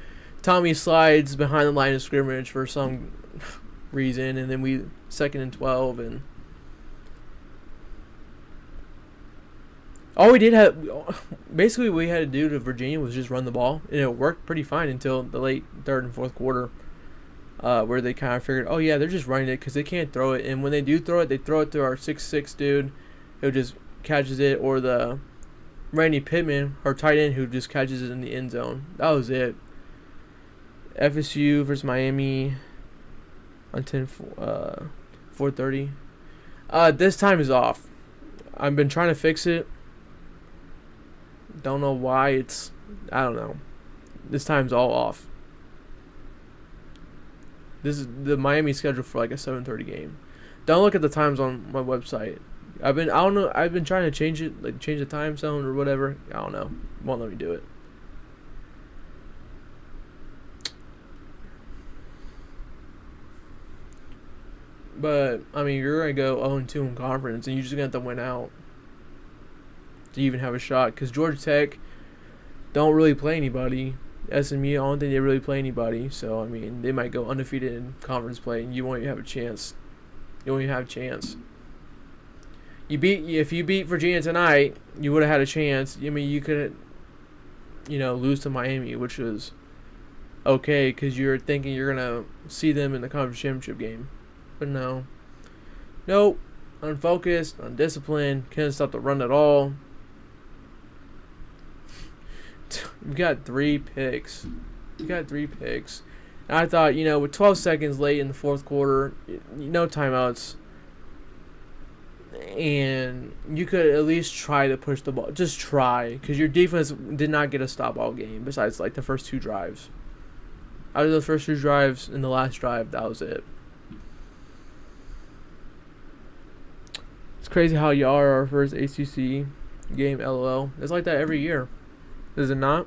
Tommy slides behind the line of scrimmage for some reason. And then we 2nd and 12. And all we did basically what we had to do to Virginia was just run the ball. And it worked pretty fine until the late 3rd and 4th quarter. Where they kind of figured, oh yeah, they're just running it because they can't throw it. And when they do throw it, they throw it to our 6'6" dude who just catches it, or the Randy Pittman, our tight end, who just catches it in the end zone. That was it. FSU versus Miami on 4:30. This time is off. I've been trying to fix it. Don't know why I don't know. This time's all off. This is the Miami schedule for like a 7:30 game. Don't look at the times on my website. I've been trying to change it, like change the time zone or whatever. I don't know. Won't let me do it. But I mean, you're gonna go 0-2 in conference, and you're just gonna have to win out to even have a shot. Because Georgia Tech don't really play anybody. SMU, I don't think they really play anybody. So, I mean, they might go undefeated in conference play, and you won't even have a chance. You won't even have a chance. If you beat Virginia tonight, you would have had a chance. I mean, you could, lose to Miami, which was okay because you're thinking you're going to see them in the conference championship game. But no. Nope. Unfocused, undisciplined, can't stop the run at all. We got 3 picks. And I thought, with 12 seconds late in the 4th quarter, no timeouts, and you could at least try to push the ball. Just try, because your defense did not get a stop all game, besides, like, the first 2 drives. Out of the first 2 drives and the last drive, that was it. It's crazy how y'all are our first ACC game, LOL. It's like that every year. Is it not?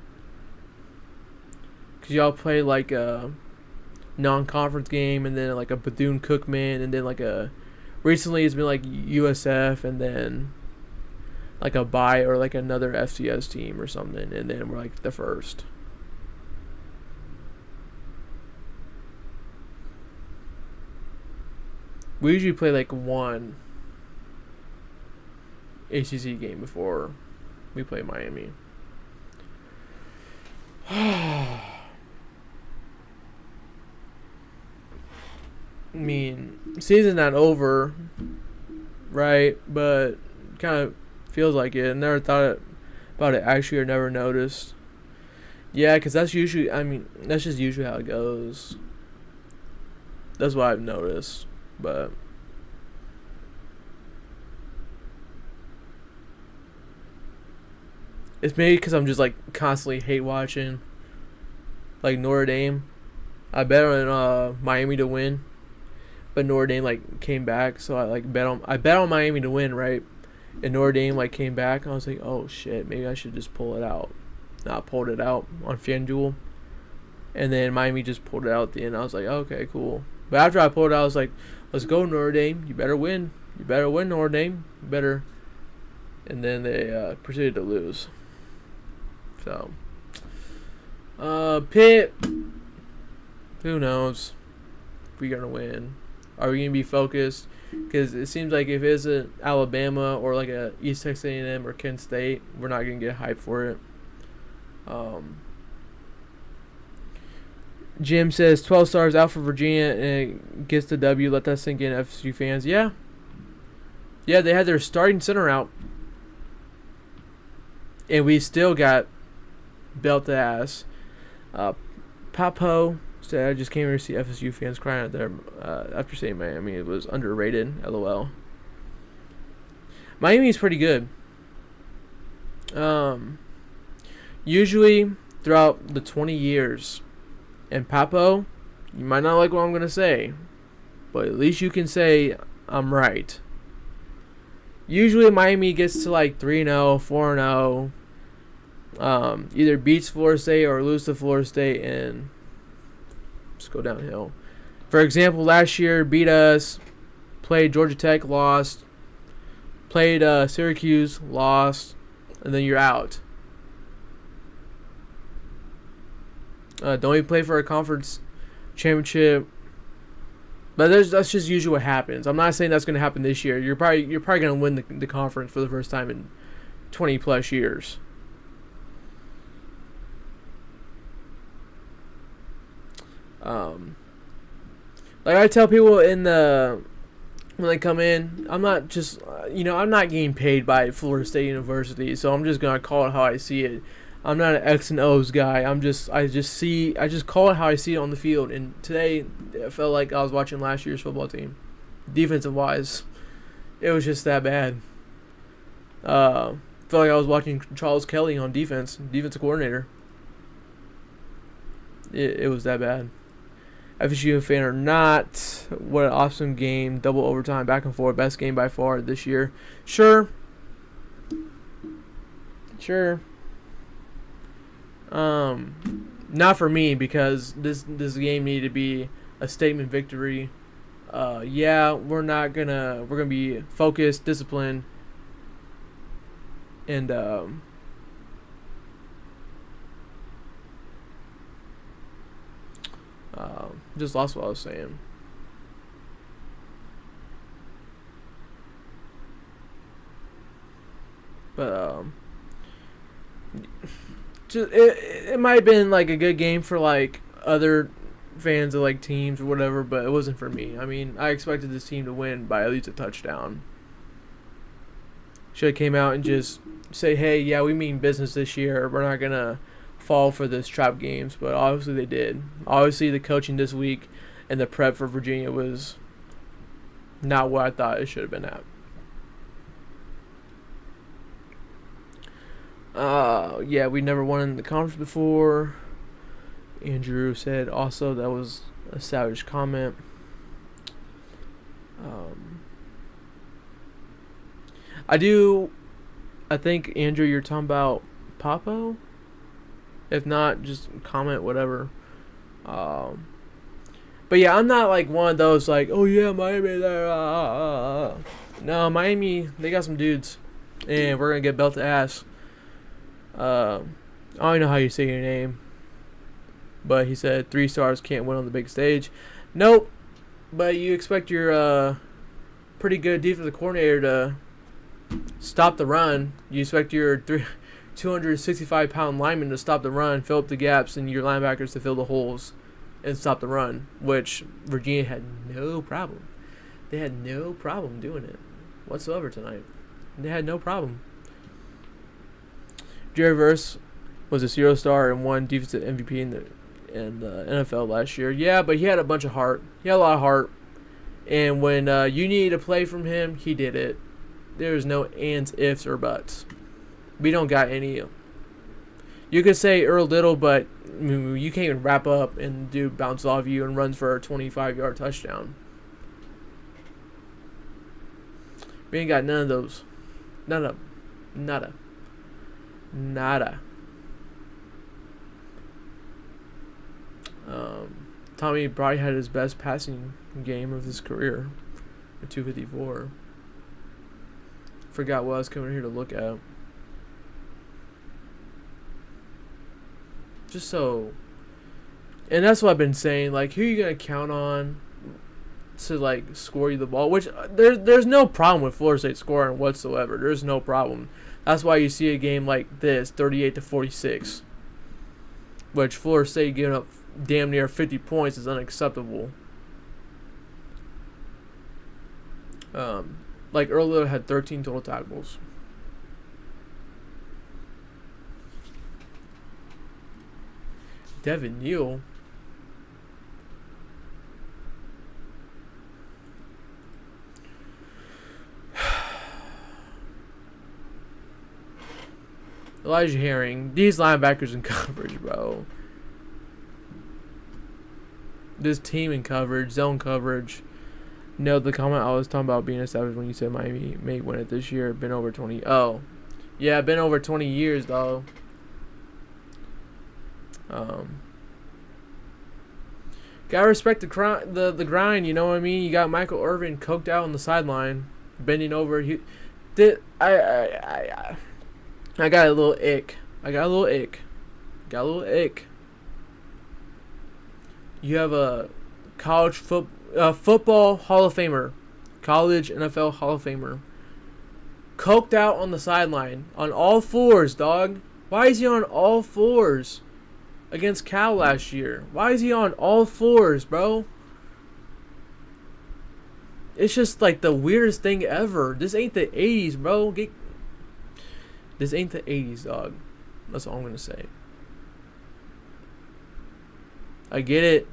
Because y'all play like a non-conference game and then like a Bethune-Cookman and then like a... Recently it's been like USF and then like a bye or like another FCS team or something. And then we're like the first. We usually play like one ACC game before We play Miami. I mean, season's not over, right? But kind of feels like it. I never thought about it actually, or never noticed. Yeah, because that's usually, that's just usually how it goes. That's what I've noticed. But it's maybe because I'm just like constantly hate watching like Notre Dame. I bet on Miami to win, but Notre Dame like came back, so I bet on Miami to win, right? And Notre Dame like came back, and I was like, oh shit, maybe I should just pull it out. Not pulled it out on FanDuel, and then Miami just pulled it out at the end. I was like, okay, cool. But after I pulled it out, I was like, let's go Notre Dame. You better win. You better win, Notre Dame. You better. And then they proceeded to lose. So, Pitt. Who knows if we're gonna win? Are we gonna be focused? Because it seems like if it isn't Alabama or like a East Texas A&M or Kent State, we're not gonna get hyped for it. Jim says 12 stars out for Virginia and gets the W. Let that sink in, FSU fans. Yeah, they had their starting center out, and we still got belt the ass. Papo said, I just came here to see FSU fans crying out there after saying Miami. It was underrated. LOL. Miami's pretty good. Usually throughout the 20 years, and Papo, you might not like what I'm going to say, but at least you can say I'm right. Usually Miami gets to like 3-0, 4-0, either beats Florida State or lose to Florida State and just go downhill. For example, last year beat us, played Georgia Tech, lost, played Syracuse, lost, and then you're out. Don't even play for a conference championship. But that's just usually what happens. I'm not saying that's going to happen this year. You're probably going to win the conference for the first time in 20 plus years. Like I tell people when they come in, I'm not just I'm not getting paid by Florida State University, so I'm just gonna call it how I see it. I'm not an X and O's guy. I just call it how I see it on the field. And today, it felt like I was watching last year's football team, defensive wise. It was just that bad. Felt like I was watching Charles Kelly on defensive coordinator. It was that bad. FSU fan or not, what an awesome game, double overtime, back and forth, best game by far this year. Sure. Not for me, because this game needed to be a statement victory. We're gonna be focused, disciplined, and just lost what I was saying. But it might have been like a good game for like other fans of like teams or whatever, but it wasn't for me. I mean, I expected this team to win by at least a touchdown. Should have came out and just say, hey, yeah, we mean business this year. We're not gonna fall for this trap games, but obviously they did. Obviously the coaching this week and the prep for Virginia was not what I thought it should have been at. We never won in the conference before. Andrew said also that was a savage comment. I think, Andrew, you're talking about Papo? If not, just comment, whatever. But yeah, I'm not like one of those like, oh yeah, Miami. No, Miami, they got some dudes, and we're gonna get belted ass. I don't know how you say your name, but he said 3 stars can't win on the big stage. Nope, but you expect your pretty good defensive coordinator to stop the run. You expect your 265-pound linemen to stop the run, fill up the gaps, and your linebackers to fill the holes and stop the run, which Virginia had no problem. They had no problem doing it whatsoever tonight. They had no problem. Jerry Verse was a 0-star and won defensive MVP in the NFL last year. Yeah, but he had a bunch of heart. He had a lot of heart. And when you needed a play from him, he did it. There's no ands, ifs, or buts. We don't got any. You could say Earl Little, but you can't even wrap up and dude bounces off you and runs for a 25-yard touchdown. We ain't got none of those. None of them. Nada. Tommy probably had his best passing game of his career at 254. Forgot what I was coming here to look at. Just so, and that's what I've been saying. Like, who are you gonna count on to like score you the ball? Which there's no problem with Florida State scoring whatsoever. There's no problem. That's why you see a game like this, 38-46, which Florida State giving up damn near 50 points is unacceptable. Like earlier had 13 total tackles. Devin Neal. Elijah Herring. These linebackers in coverage, bro. This team in coverage, zone coverage. No, the comment I was talking about being established when you said Miami may win it this year. Been over 20. Oh, yeah, been over 20 years, though. Gotta respect the grind. You know what I mean. You got Michael Irvin coked out on the sideline, bending over. I got a little ick. You have a college football Hall of Famer, college NFL Hall of Famer, coked out on the sideline on all fours, dog. Why is he on all fours against Cal last year? Why is he on all fours, bro? It's just like the weirdest thing ever. This ain't the 80s, bro. This ain't the 80s, dog. That's all I'm going to say. I get it.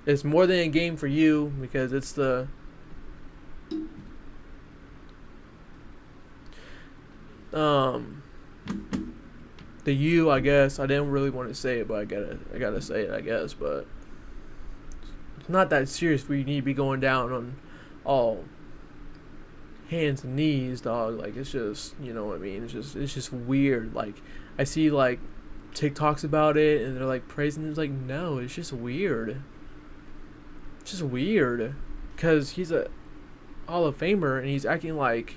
It's more than a game for you because it's the U, I guess. I didn't really want to say it, but I gotta say it, I guess. But it's not that serious where you need to be going down on all hands and knees, dog. Like, it's just, you know what I mean? It's just weird. Like, I see like TikToks about it and they're like praising it. It's like, no, it's just weird. It's just weird because he's a Hall of Famer and he's acting like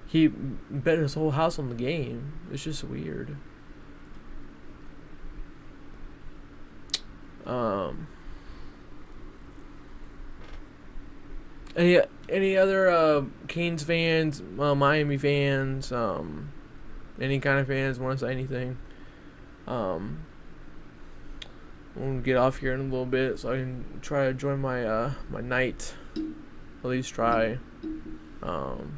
he bet his whole house on the game. It's just weird. Any other Canes fans, Miami fans, any kind of fans want to say anything? We'll get off here in a little bit so I can try to join my my night. At least try. You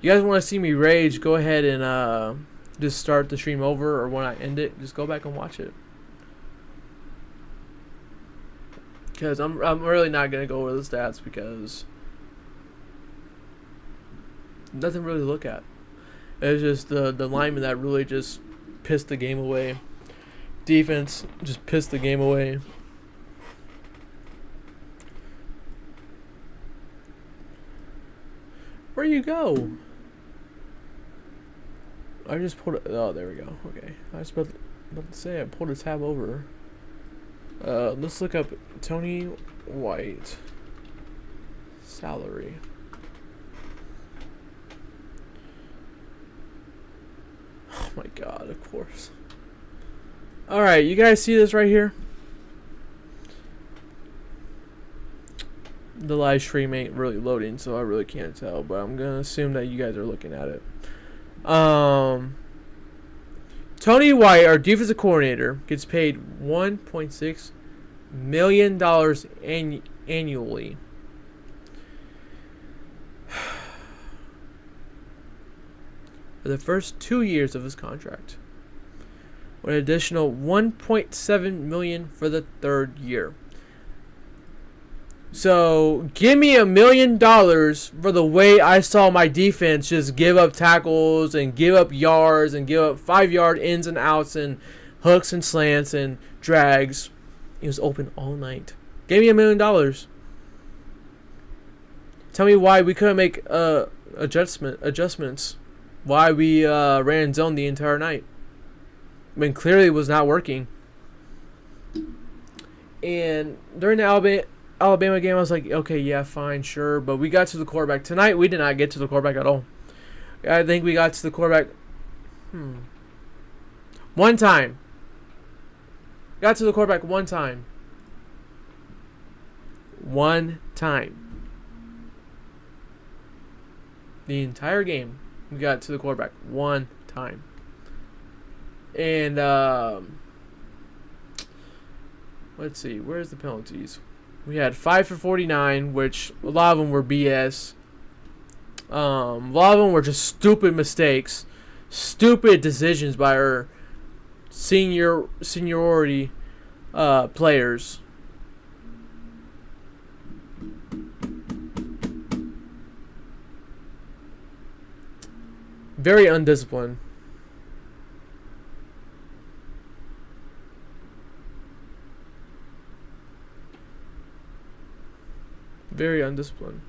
guys want to see me rage? Go ahead and just start the stream over, or when I end it, just go back and watch it. Because I'm really not gonna go over the stats because nothing really to look at. It's just the lineman that really just pissed the game away. Defense just pissed the game away. Where you go? I just pulled it. Oh, there we go. Okay. I was about to say I pulled a tab over. Let's look up Tony White salary. Oh my god, of course. Alright, you guys see this right here? The live stream ain't really loading, so I really can't tell, but I'm gonna assume that you guys are looking at it. Tony White, our defensive coordinator, gets paid $1.6 million annually. For the first 2 years of his contract, with an additional $1.7 million for the third year. So give me $1 million for the way I saw my defense just give up tackles and give up yards and give up 5-yard ins and outs and hooks and slants and drags. He was open all night. Give me $1 million. Tell me why we couldn't make adjustments. Why we ran zone the entire night. I mean, clearly it was not working. And during the Alabama game, I was like, okay, yeah, fine, sure. But we got to the quarterback. Tonight, we did not get to the quarterback at all. I think we got to the quarterback one time. Got to the quarterback one time. One time. The entire game, we got to the quarterback one time. And, let's see, where's the penalties? We had 5 for 49, which a lot of them were BS. A lot of them were just stupid mistakes, stupid decisions by our seniority players. Very undisciplined. Very undisciplined.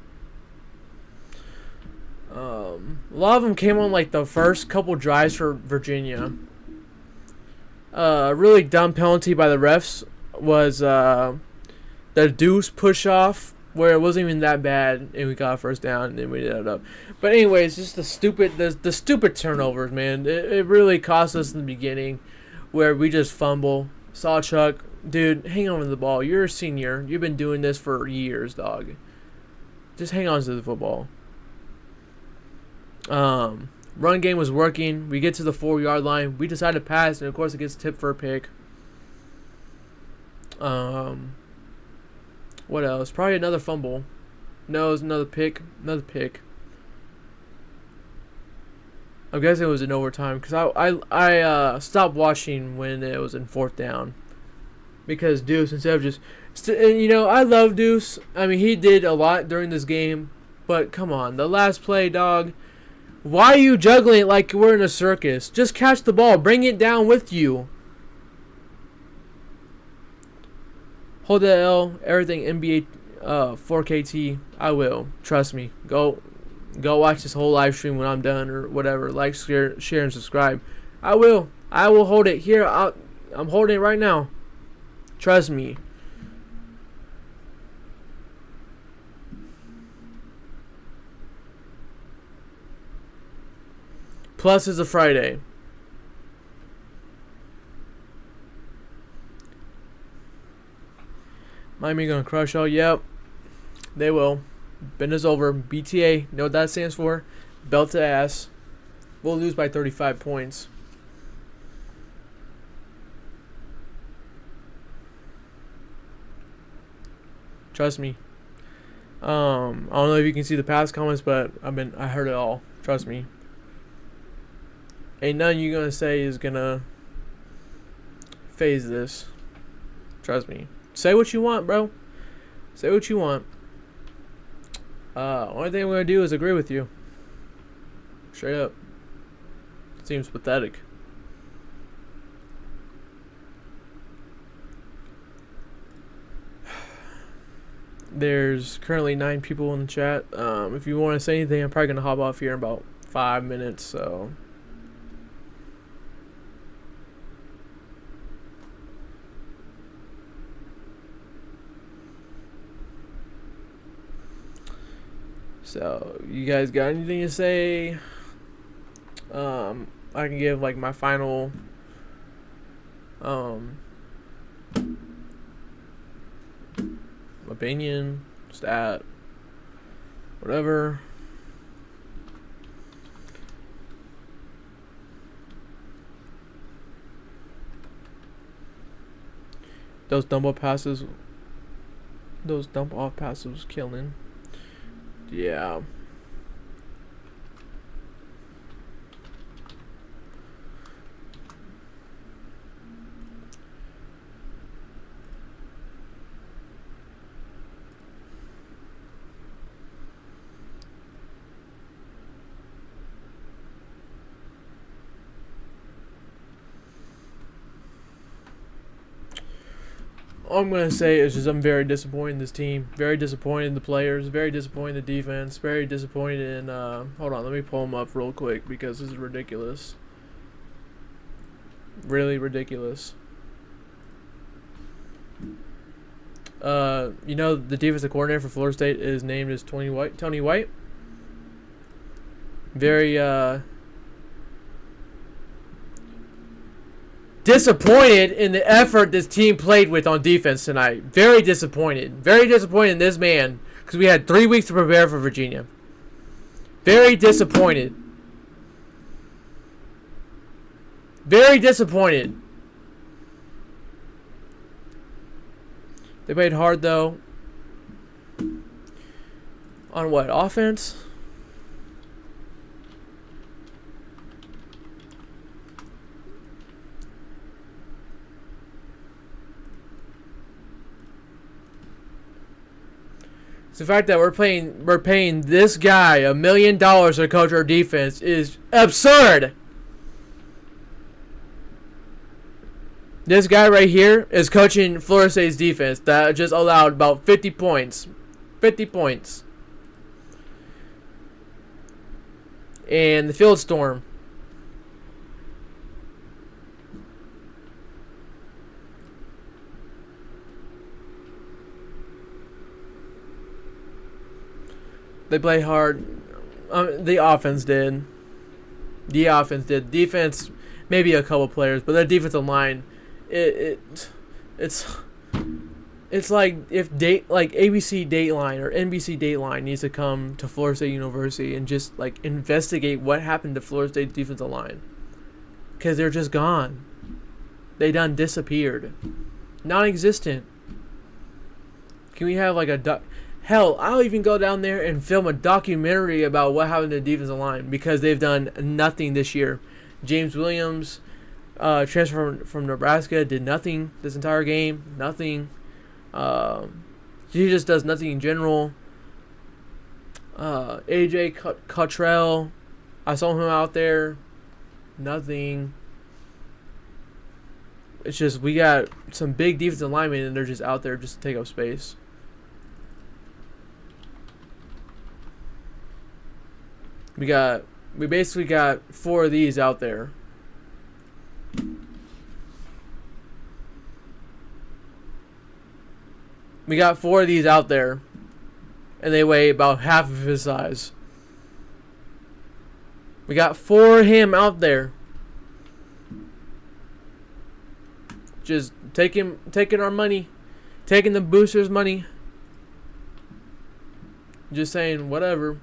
A lot of them came on like the first couple drives for Virginia. A really dumb penalty by the refs was the deuce push off, where it wasn't even that bad, and we got a first down, and then we did it up. But anyways, just the stupid turnovers, man. It really cost us in the beginning, where we just fumble. Sawchuck, dude, hang on to the ball. You're a senior. You've been doing this for years, dog. Just hang on to the football. Run game was working. We get to the 4-yard line. We decide to pass, and of course it gets tipped for a pick. What else? Probably another fumble. No, it was another pick. Another pick. I'm guessing it was in overtime because I stopped watching when it was in 4th down. Because Deuce, instead of just... And, you know, I love Deuce. I mean, he did a lot during this game. But, come on. The last play, dog. Why are you juggling it like we're in a circus? Just catch the ball. Bring it down with you. Hold that L. Everything NBA 4KT. I will. Trust me. Go watch this whole live stream when I'm done or whatever. Like, share, and subscribe. I will. I will hold it. Here, I'm holding it right now. Trust me. Plus is a Friday. Miami gonna crush all. Yep. They will. Business over. BTA. Know what that stands for? Belt to ass. We'll lose by 35 points. Trust me. I don't know if you can see the past comments, but I heard it all. Trust me. Ain't nothing you gonna say is gonna phase this. Trust me. Say what you want, bro. Say what you want. Only thing I'm gonna do is agree with you. Straight up. Seems pathetic. There's currently 9 people in the chat. If you want to say anything, I'm probably gonna hop off here in about 5 minutes. So. So, you guys got anything to say? I can give like my final opinion, stat, whatever. Those dump off passes. Those dump off passes was killing. Yeah. All I'm going to say is just I'm very disappointed in this team. Very disappointed in the players. Very disappointed in the defense. Very disappointed in... hold on, let me pull them up real quick because this is ridiculous. Really ridiculous. You know, the defensive coordinator for Florida State is named as Tony White. Very... disappointed in the effort this team played with on defense tonight. Very disappointed. Very disappointed in this man because we had 3 weeks to prepare for Virginia. Very disappointed. Very disappointed. They played hard though. On what? Offense? The fact that we're paying this guy $1 million to coach our defense is absurd. This guy right here is coaching Florida State's defense that just allowed about 50 points. 50 points. And the field storm. They play hard. The offense did. The offense did. Defense, maybe a couple players, but their defensive line, it's like if ABC Dateline or NBC Dateline needs to come to Florida State University and just like investigate what happened to Florida State's defensive line, because they're just gone. They done disappeared, non-existent. Can we have like a Hell, I'll even go down there and film a documentary about what happened to the defensive line because they've done nothing this year. James Williams, transfer from Nebraska, did nothing this entire game. Nothing. He just does nothing in general. AJ Cottrell, I saw him out there. Nothing. It's just we got some big defensive linemen and they're just out there just to take up space. We basically got 4 of these out there. We got 4 of these out there. And they weigh about half of his size. We got 4 of him out there. Just taking our money. Taking the boosters' money. Just saying whatever.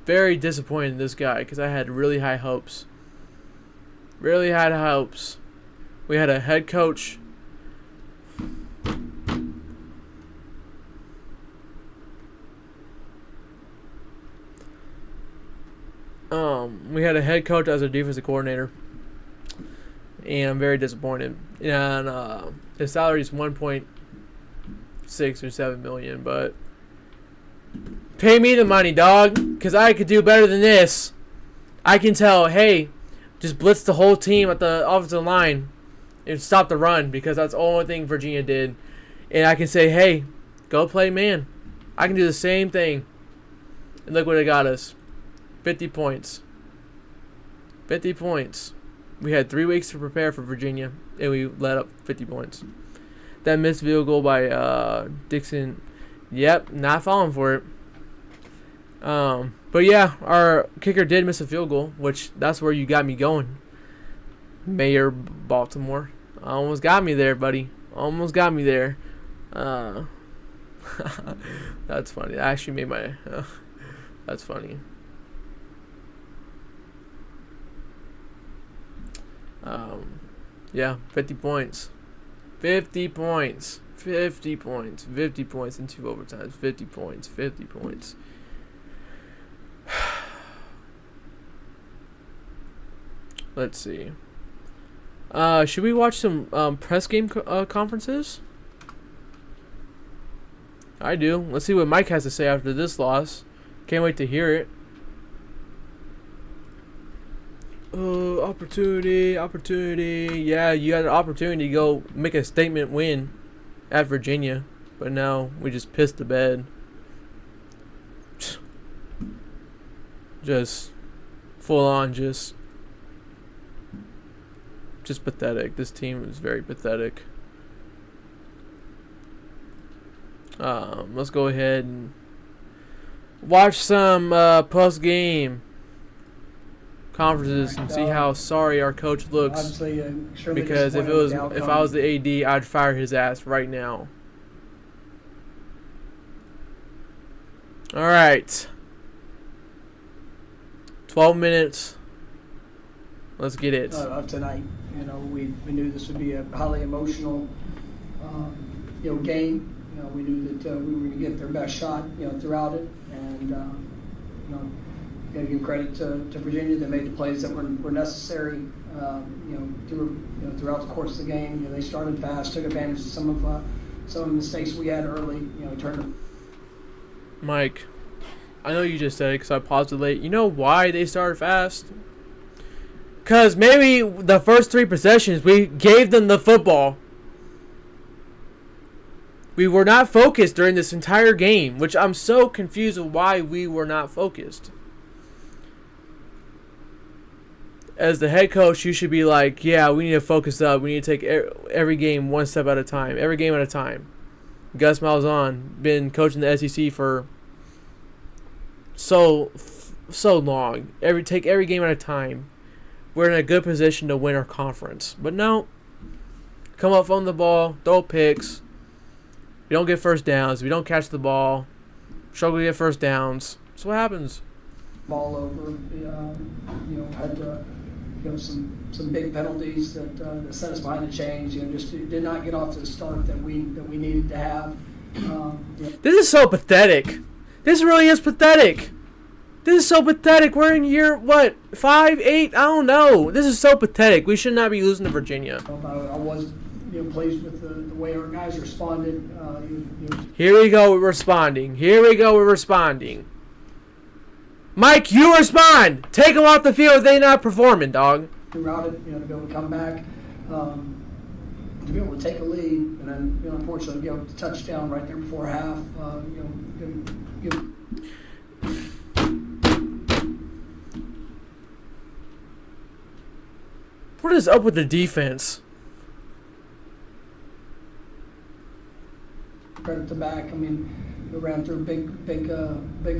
Very disappointed in this guy because I had really high hopes. Really had hopes. We had a head coach. We had a head coach as a defensive coordinator. And I'm very disappointed. And his salary is 1.6 or 7 million, but pay me the money, dog, because I could do better than this. I can tell, hey, just blitz the whole team at the offensive line and stop the run because that's the only thing Virginia did. And I can say, hey, go play man. I can do the same thing. And look what it got us. 50 points. 50 points. We had 3 weeks to prepare for Virginia, and we let up 50 points. That missed field goal by Dixon. Yep, not falling for it. But yeah, our kicker did miss a field goal, which that's where you got me going. Mayor Baltimore. Almost got me there, buddy. Almost got me there. That's funny. I actually made my... that's funny. Yeah, 50 points. 50 points. 50 points. 50 points in 2 overtimes. 50 points. 50 points. Let's see. Should we watch some press game conferences? I do. Let's see what Mike has to say after this loss. Can't wait to hear it. Opportunity. Yeah, you had an opportunity to go make a statement win at Virginia, but no, we just pissed the bed. Just full on, just pathetic. This team is very pathetic. Let's go ahead and watch some post game conferences and see how sorry our coach looks. Because if I was the AD, I'd fire his ass right now. All right, 12 minutes. Let's get it. Of tonight, we knew this would be a highly emotional, game. We knew that we were going to get their best shot, throughout it, and got to give credit to Virginia. They made the plays that were necessary, throughout the course of the game. They started fast, took advantage of some of the mistakes we had early. Turned them. Mike, I know you just said it because I paused it late. You know why they started fast? Because maybe the first 3 possessions, we gave them the football. We were not focused during this entire game, which I'm so confused of why we were not focused. As the head coach, you should be like, yeah, we need to focus up. We need to take every game one step at a time. Every game at a time. Gus Malzahn, been coaching the SEC for so long. Take every game at a time. We're in a good position to win our conference. But no. Come up on the ball, throw picks. We don't get first downs. We don't catch the ball. Struggle to get first downs. That's what happens. Ball over. Had some big penalties that set us behind the chains. Just did not get off to the start that we needed to have. This is so pathetic. This really is pathetic. This is so pathetic. We're in year, 5, 8? I don't know. This is so pathetic. We should not be losing to Virginia. I was pleased with the way our guys responded. Here we go with responding. Mike, you respond. Take them off the field if they're not performing, dog. Throughout it, to be able to come back, to be able to take a lead, and then, unfortunately, be able to touchdown right there before half. What is up with the defense? Credit to back. We ran through a big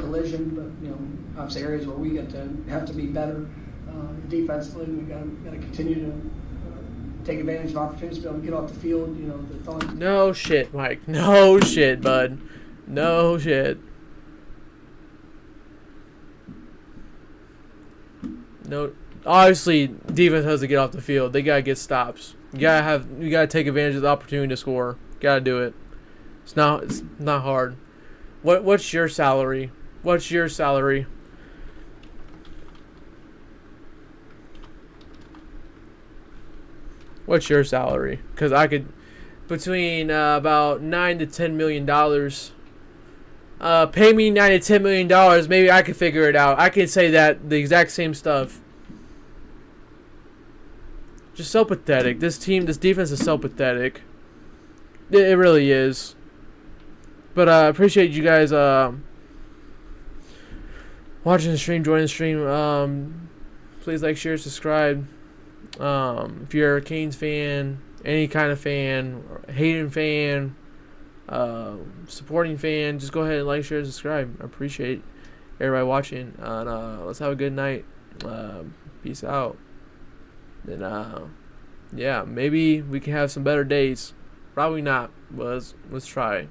collision, but obviously areas where we have to be better defensively. We got to continue to take advantage of opportunities to be able to get off the field. No shit, Mike. No shit, bud. No shit. No. Obviously, defense has to get off the field. They gotta get stops. You gotta take advantage of the opportunity to score. Gotta do it. It's not hard. What's your salary? What's your salary? What's your salary? Because I could, between about $9 to $10 million. Pay me $9 to $10 million. Maybe I could figure it out. I could say the exact same stuff. Just so pathetic. This defense is so pathetic. It really is. But I appreciate you guys watching the stream, joining the stream. Please like, share, subscribe. If you're a Canes fan, any kind of fan, Hayden fan, supporting fan, just go ahead and like, share, subscribe. I appreciate everybody watching. And let's have a good night. Peace out. And yeah, maybe we can have some better days. Probably not, but let's try.